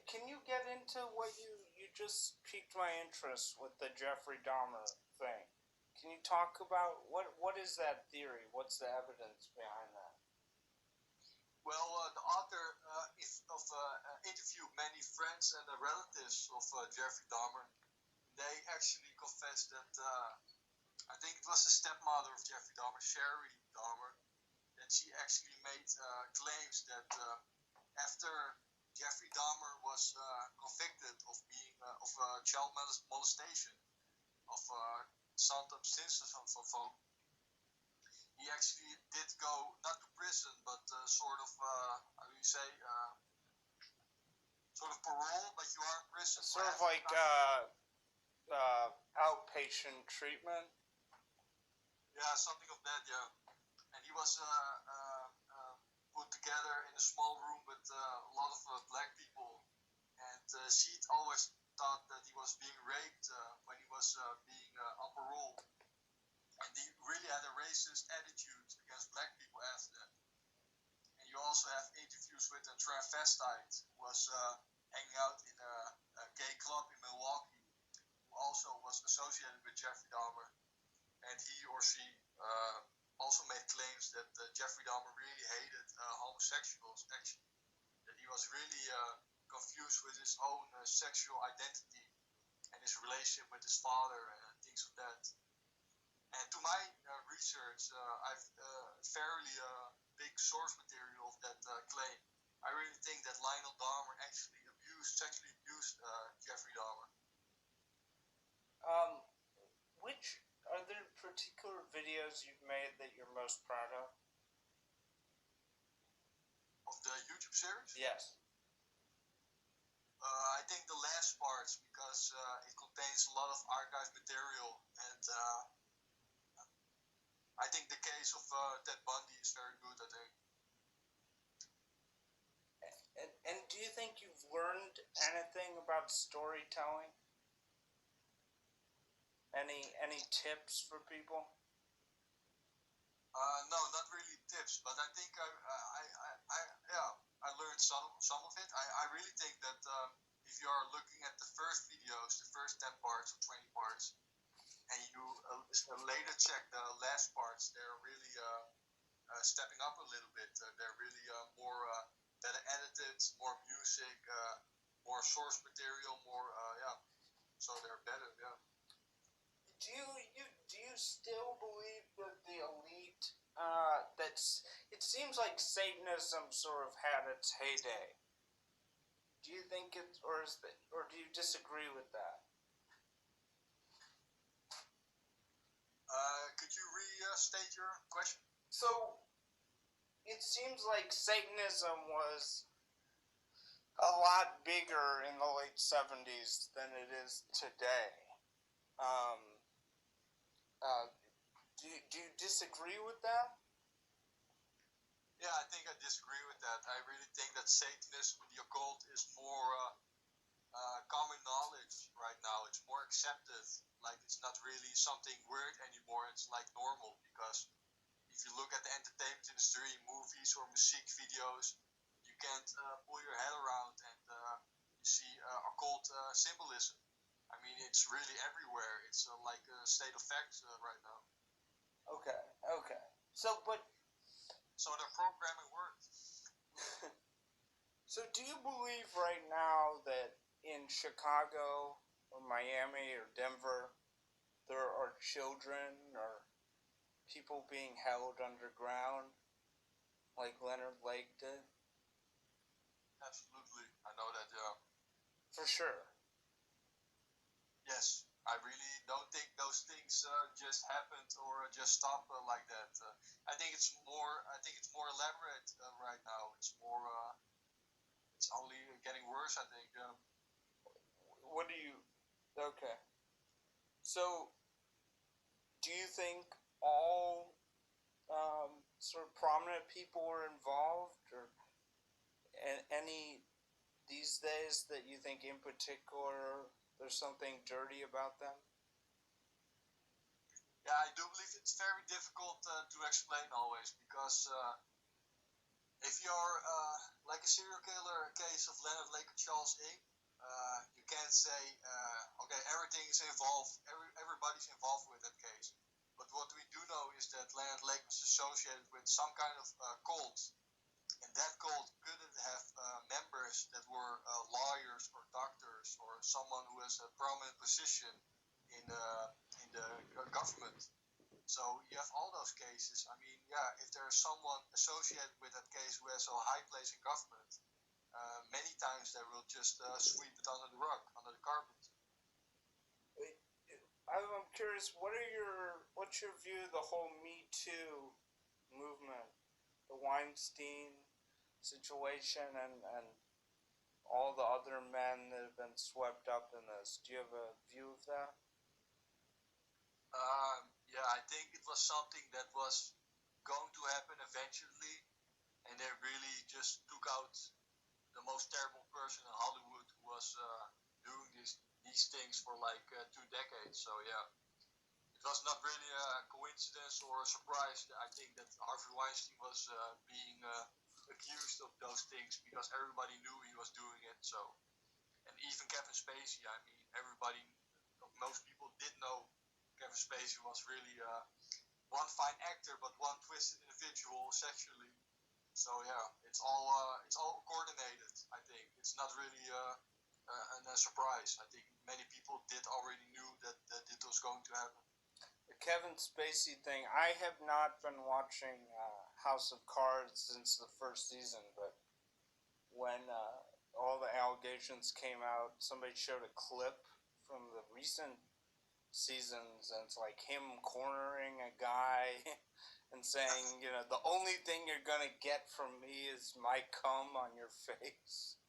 Can you get into what you just piqued my interest with the Jeffrey Dahmer thing? Can you talk about what is that theory? What's the evidence behind that?
Well, the author interviewed many friends and relatives of Jeffrey Dahmer. They actually confessed that I think it was the stepmother of Jeffrey Dahmer, Sherry Dahmer, that she actually made claims that after Jeffrey Dahmer was convicted of being of child molestation of Santa Simpson from, he actually did go not to prison, but sort of how do you say, sort of parole, but you are in prison.
Sort of like outpatient treatment.
Yeah, something of that. Yeah, and he was put together in a small room with a lot of black people, and she always thought that he was being raped when he was being on parole, and he really had a racist attitude against black people after that. And you also have interviews with a transvestite who was hanging out in a gay club in Milwaukee, who also was associated with Jeffrey Dahmer, and he or she also made claims that Jeffrey Dahmer really hated homosexuals, actually. That he was really confused with his own sexual identity and his relationship with his father and things of that. And to my research, I've fairly big source material of that claim. I really think that Lionel Dahmer actually sexually abused Jeffrey Dahmer.
Which are there particular videos you've made that you're most proud of?
Of the YouTube series?
Yes.
I think the last parts, because it contains a lot of archive material, and I think the case of Ted Bundy is very good, I think.
And do you think you've learned anything about storytelling? Any tips for people?
No, not really tips, but I think I learned some of it. I really think that if you are looking at the first videos, the first 10 parts or 20 parts, and you later check the last parts, they're really stepping up a little bit. They're really more better edited, more music, more source material, more so they're better. Yeah.
Do you still believe that the elite it seems like Satanism sort of had its heyday? Do you think it's or do you disagree with that?
Could you restate your question?
So it seems like Satanism was a lot bigger in the late 70s than it is today. Do you disagree with that?
Yeah, I think I disagree with that. I really think that Satanism, the occult, is more common knowledge right now. It's more accepted. Like, it's not really something weird anymore. It's like normal, because if you look at the entertainment industry, movies or music videos, you can't pull your head around, and you see occult symbolism. I mean, it's really everywhere. It's like a state of fact right now.
Okay. So
the programming works.
So do you believe right now that in Chicago, or Miami or Denver, there are children or people being held underground like Leonard Lake did?
Absolutely, I know that. Yeah.
For sure.
Yes, I really don't think those things just happened or just stopped like that. I think it's more. I think it's more elaborate right now. It's more. It's only getting worse. I think.
What do you... Okay. So, do you think all sort of prominent people are involved, or any these days that you think in particular there's something dirty about them?
Yeah, I do believe it's very difficult to explain always because if you're like a serial killer case of Leonard Lake or Charles Ng, you can't say okay, everything is involved, everybody's involved with that case. But what we do know is that Leonard Lake was associated with some kind of cult, and that cult couldn't have members that were lawyers or doctors or someone who has a prominent position in the government. So you have all those cases. I mean, yeah, if there's someone associated with that case who has a high place in government, many times they will just sweep it under the rug, under the carpet.
I'm curious, what's your view of the whole Me Too movement, the Weinstein situation, and all the other men that have been swept up in this? Do you have a view of that?
Yeah, I think it was something that was going to happen eventually, and they really just took out the most terrible person in Hollywood who was doing these things for like 2 decades. So yeah, it was not really a coincidence or a surprise. I think that Harvey Weinstein was being accused of those things because everybody knew he was doing it. So, and even Kevin Spacey. I mean, most people did know Kevin Spacey was really one fine actor, but one twisted individual sexually. So yeah, it's all coordinated. I think it's not really a surprise. I think many people did already knew that it was going to happen.
The Kevin Spacey thing. I have not been watching House of Cards since the first season, but when all the allegations came out, somebody showed a clip from the recent seasons, and it's like him cornering a guy and saying, the only thing you're gonna get from me is my cum on your face.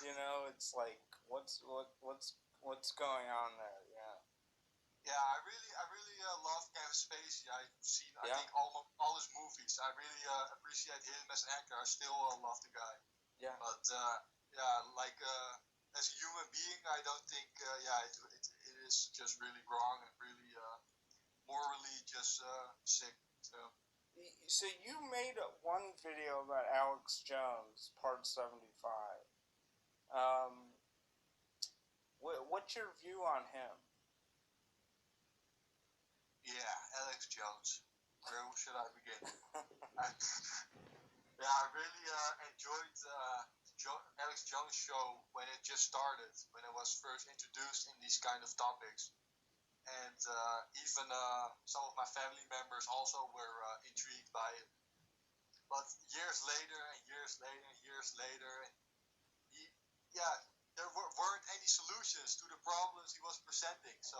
It's like, what's going on there? Yeah.
Yeah, I really love Kevin Spacey. I've seen, I think, all his movies. I really appreciate him as an actor. I still love the guy.
Yeah.
But yeah, like as a human being, I don't think. It is just really wrong and really morally just sick.
So you made one video about Alex Jones, Part 75. What's your view on him?
Yeah, Alex Jones. Where should I begin? Yeah, I really enjoyed Alex Jones' show when it just started, when it was first introduced in these kind of topics. And even some of my family members also were intrigued by it. But years later, and years later, and years later, there weren't any solutions to the problems he was presenting. So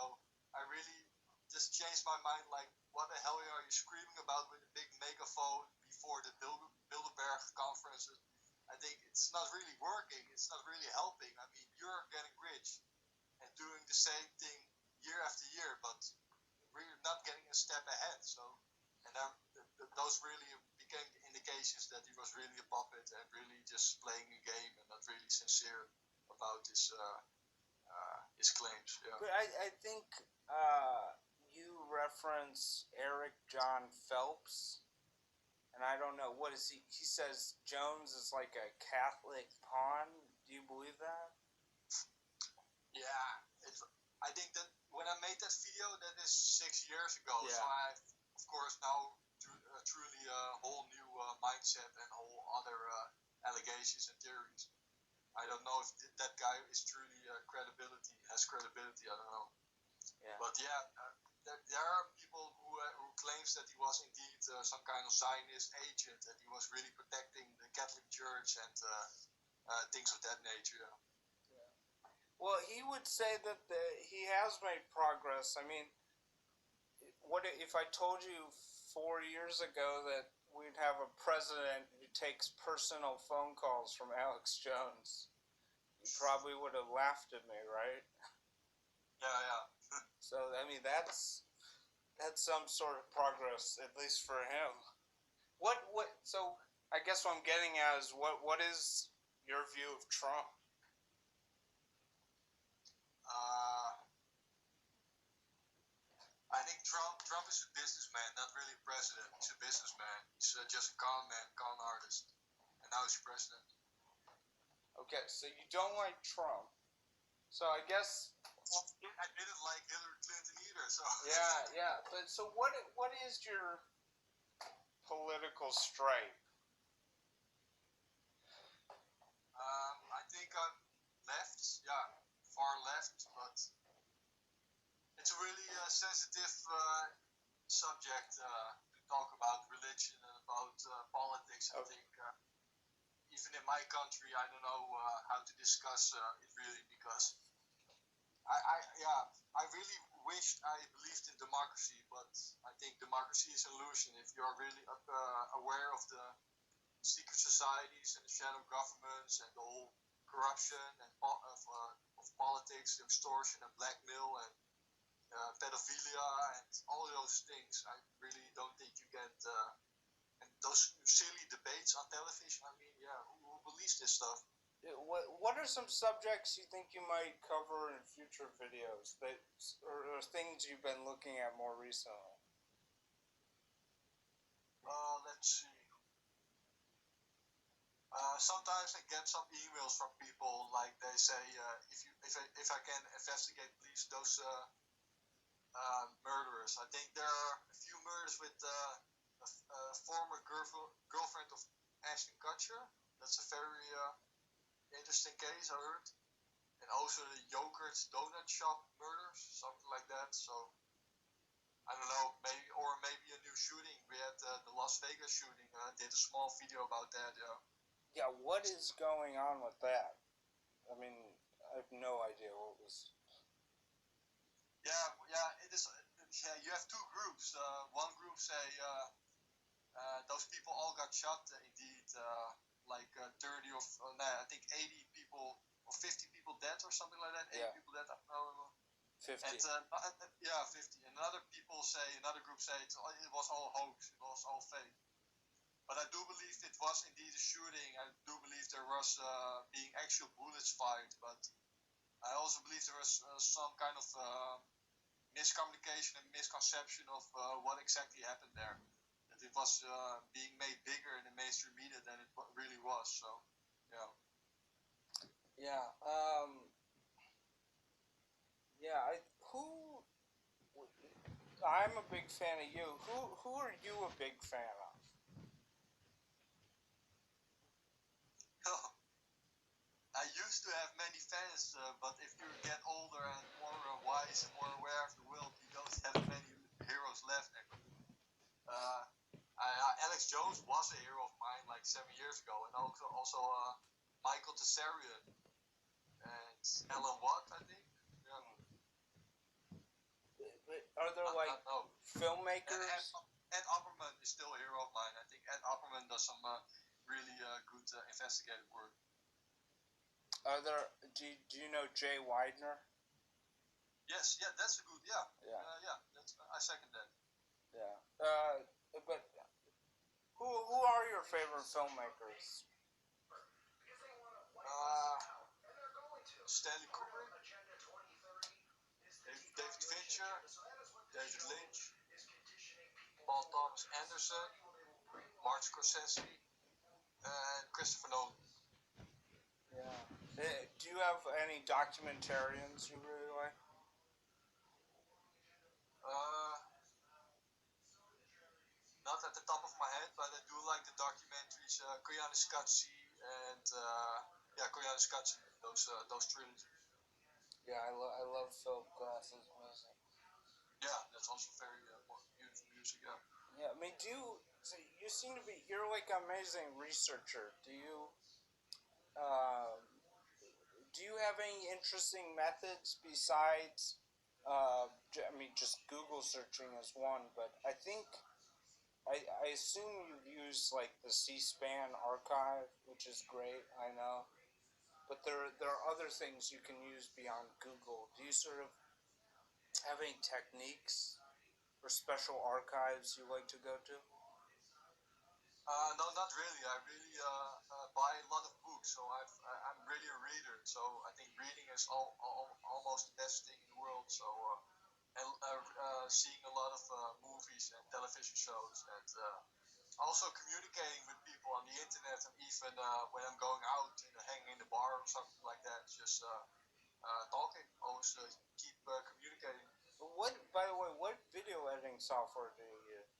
I really just changed my mind, like, what the hell are you screaming about with a big megaphone before the Bilderberg conferences? I think it's not really working. It's not really helping. I mean, you're getting rich and doing the same thing year after year, but we're not getting a step ahead. So, and those really became the indications that he was really a puppet and really just playing a game and not really sincere about his claims. Yeah.
I think you reference Eric John Phelps, and I don't know, what is he? He says Jones is like a Catholic pawn. Do you believe that?
Yeah, I think that when I made that video, that is 6 years ago.
Yeah.
So I have, of course, now truly a whole new mindset and whole other allegations and theories. I don't know if that guy is truly has credibility. I don't know.
Yeah.
But yeah, there are people who claims that he was indeed some kind of Zionist agent, that he was really protecting the Catholic Church and things of that nature.
Yeah. Well, he would say that he has made progress. I mean, what if I told you 4 years ago that we'd have a president who takes personal phone calls from Alex Jones? You probably would have laughed at me, right?
Yeah.
So I mean, that's some sort of progress, at least for him. What? So I guess what I'm getting at is what is your view of Trump?
I think Trump is a businessman, not really a president. He's a businessman. He's just a con man, con artist, and now he's president.
Okay, so you don't like Trump. So I guess
I didn't like Hillary Clinton either. So
yeah. But so what is your political stripe?
I think I'm left, yeah, far left, but it's a really sensitive subject to talk about religion and about politics. I think even in my country, I don't know how to discuss it really, because I really wished I believed in democracy, but I think democracy is an illusion. If you're really aware of the secret societies and the shadow governments and the whole corruption and of politics, extortion and blackmail and pedophilia and all those things, I really don't think you get. And those silly debates on television, I mean, yeah, who believes this stuff?
What are some subjects you think you might cover in future videos that or things you've been looking at more recently?
Let's see. Sometimes I get some emails from people like they say, if I can investigate, please, those murderers. I think there are a few murders with a former girlfriend of Ashton Kutcher. That's a very interesting case, I heard. And also the yogurt donut shop murders, something like that. So I don't know, maybe a new shooting. We had the Las Vegas shooting. I did a small video about that. Yeah.
Yeah, what is going on with that? I mean, I have no idea what was.
Yeah, it is. Yeah, you have two groups. One group say those people all got shot. Indeed, like 30 or I think 80 people or 50 people dead or something like that. 80 people dead. I don't know.
50.
And 50. And another group say it was all hoax. It was all fake. But I do believe it was indeed a shooting. I do believe there was being actual bullets fired. But I also believe there was some kind of miscommunication and misconception of what exactly happened there. That it was being made bigger in the mainstream media than it really was. So, yeah.
Yeah. Yeah. I'm a big fan of you. Who are you a big fan of?
I used to have many fans, but if you get older and more wise and more aware of the world, you don't have many heroes left. Alex Jones was a hero of mine like 7 years ago, and also Michael Tessarian and Alan Watt, I think. Yeah.
Are there filmmakers?
Ed Opperman is still a hero of mine. I think Ed Opperman does some really good investigative work.
Are there? Do you know Jay Weidner?
Yes, yeah, that's a good, yeah. I second that.
Yeah. But who are your favorite filmmakers?
Stanley Kubrick, David Fincher, David Lynch, Paul Thomas Anderson, Martin Scorsese, and Christopher Nolan.
Yeah. Do you have any documentarians you really like?
Not at the top of my head, but I do like the documentaries Koyaanisqatsi and Yeah, Koreanische cutscene. Those trilogy.
Yeah, I love Philip Glass's music.
Yeah, that's also very beautiful music. Yeah.
Yeah, I mean, so you seem to be, you're like an amazing researcher. Um, do you have any interesting methods besides, I mean, just Google searching is one, but I assume you've used like the C-SPAN archive, which is great, I know. But there are other things you can use beyond Google. Do you sort of have any techniques or special archives you like to go to?
No, not really. I really buy a lot of books, so I'm really a reader. So I think reading is almost the best thing in the world. So and seeing a lot of movies and television shows, and also communicating with people on the internet, and even when I'm going out and hanging in the bar or something like that, just talking. Always keep communicating.
By the way, what video editing software do you use?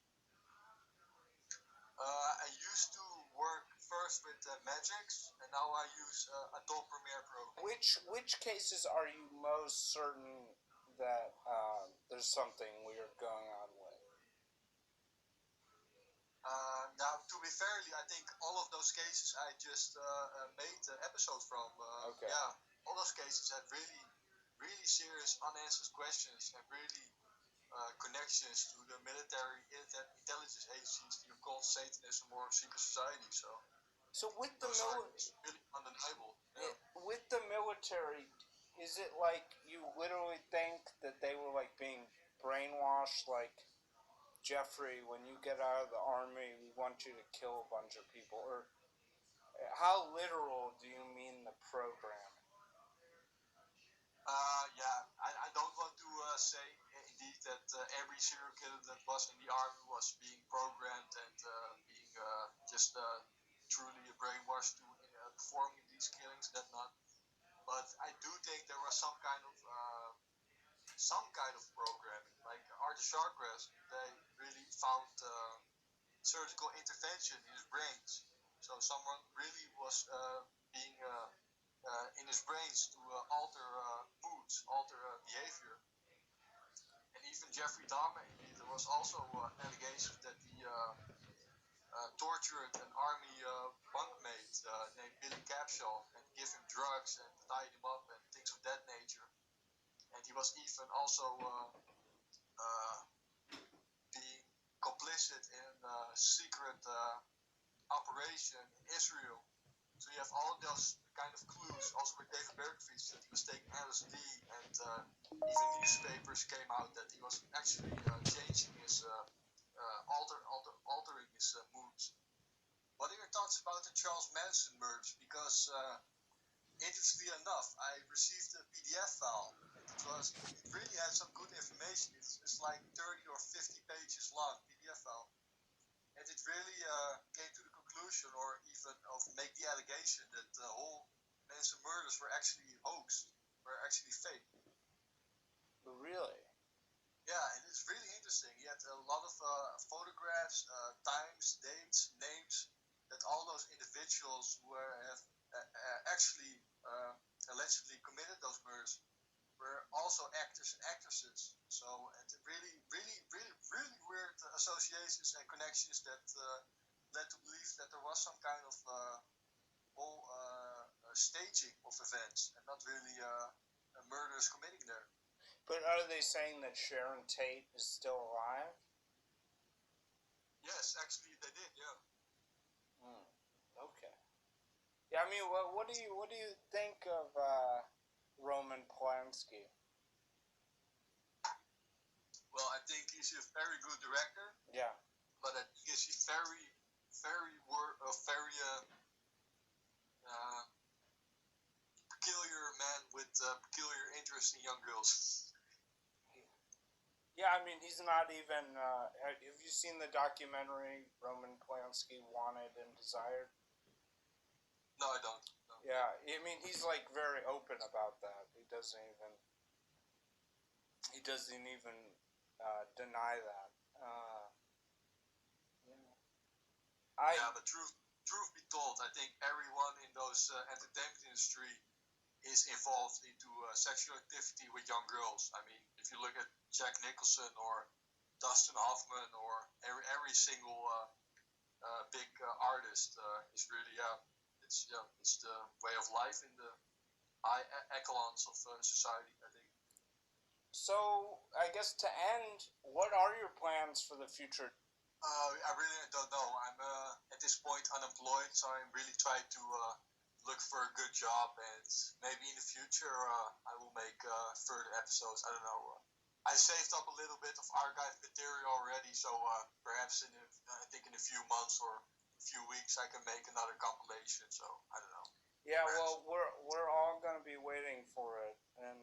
I used to work first with Magix, and now I use Adobe Premiere Pro.
Which cases are you most certain that there's something weird going on with?
Now, to be fairly, I think all of those cases I just made episodes from.
Okay.
Yeah, all those cases had really, really serious unanswered questions and really connections to the military intelligence agencies, the occult Satanism, or secret society.
So with the
those are really undeniable. Yeah.
with the military, is it like you literally think that they were like being brainwashed, like Jeffrey, when you get out of the army, we want you to kill a bunch of people, or how literal do you mean the program?
Yeah, I don't want to say indeed that every serial killer that was in the army was being programmed and being just truly brainwashed to performing these killings. That not, but I do think there was some kind of programming, like Arthur Sharkress. They really found surgical intervention in his brains. So someone really was being in his brains to alter moods, alter behavior. And even Jeffrey Dahmer, indeed, there was also allegations that he tortured an army bunkmate named Billy Capshaw and gave him drugs and tied him up and things of that nature. And he was even also being complicit in a secret operation in Israel. So you have all those kind of clues. Also with David Berkowitz, that he was taking LSD, and even newspapers came out that he was actually changing his, altering his moods. What are your thoughts about the Charles Manson murders? Because interestingly enough, I received a PDF file. It really had some good information. It's like 30 or 50 pages long PDF file. And it really came to the conclusion, or even of make the allegation, that the whole Manson murders were actually hoaxed, were actually fake.
Really?
Yeah, and it's really interesting. He had a lot of photographs, times, dates, names, that all those individuals who have actually allegedly committed those murders were also actors and actresses. So, and really, really, really, really weird associations and connections that led to believe that there was some kind of whole staging of events and not really murders committing there.
But are they saying that Sharon Tate is still alive?
Yes, actually they did. Yeah.
Okay. Yeah, I mean, what do you think of Roman Polanski?
Well, I think he's a very good director.
Yeah.
But I think he's very, very peculiar man with peculiar interest in young girls.
Yeah, I mean, he's not even. Have you seen the documentary Roman Polanski Wanted and Desired?
No, I don't. No.
Yeah, I mean, he's like very open about that. He doesn't even. Deny that. Yeah.
Yeah, but truth truth be told, I think everyone in those entertainment industry is involved into sexual activity with young girls. I mean, if you look at Jack Nicholson or Dustin Hoffman or every single big artist is really it's the way of life in the high echelons of society, I think.
So, I guess to end, what are your plans for the future?
I really don't know. I'm at this point unemployed, so I'm really trying to look for a good job, and maybe in the future I will make further episodes. I don't know. I saved up a little bit of archive material already, so perhaps I think in a few months or a few weeks I can make another compilation. So I don't know.
Yeah,
Perhaps.
well, we're all gonna be waiting for it, and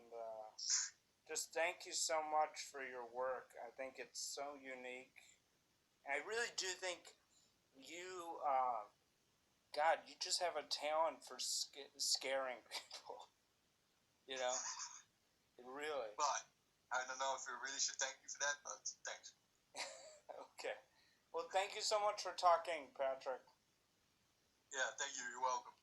just thank you so much for your work. I think it's so unique. And I really do think you, God, you just have a talent for scaring people. You know, really.
But I don't know if we really should thank you for that, but thanks.
Okay. Well, thank you so much for talking, Patrick.
Yeah, thank you. You're welcome.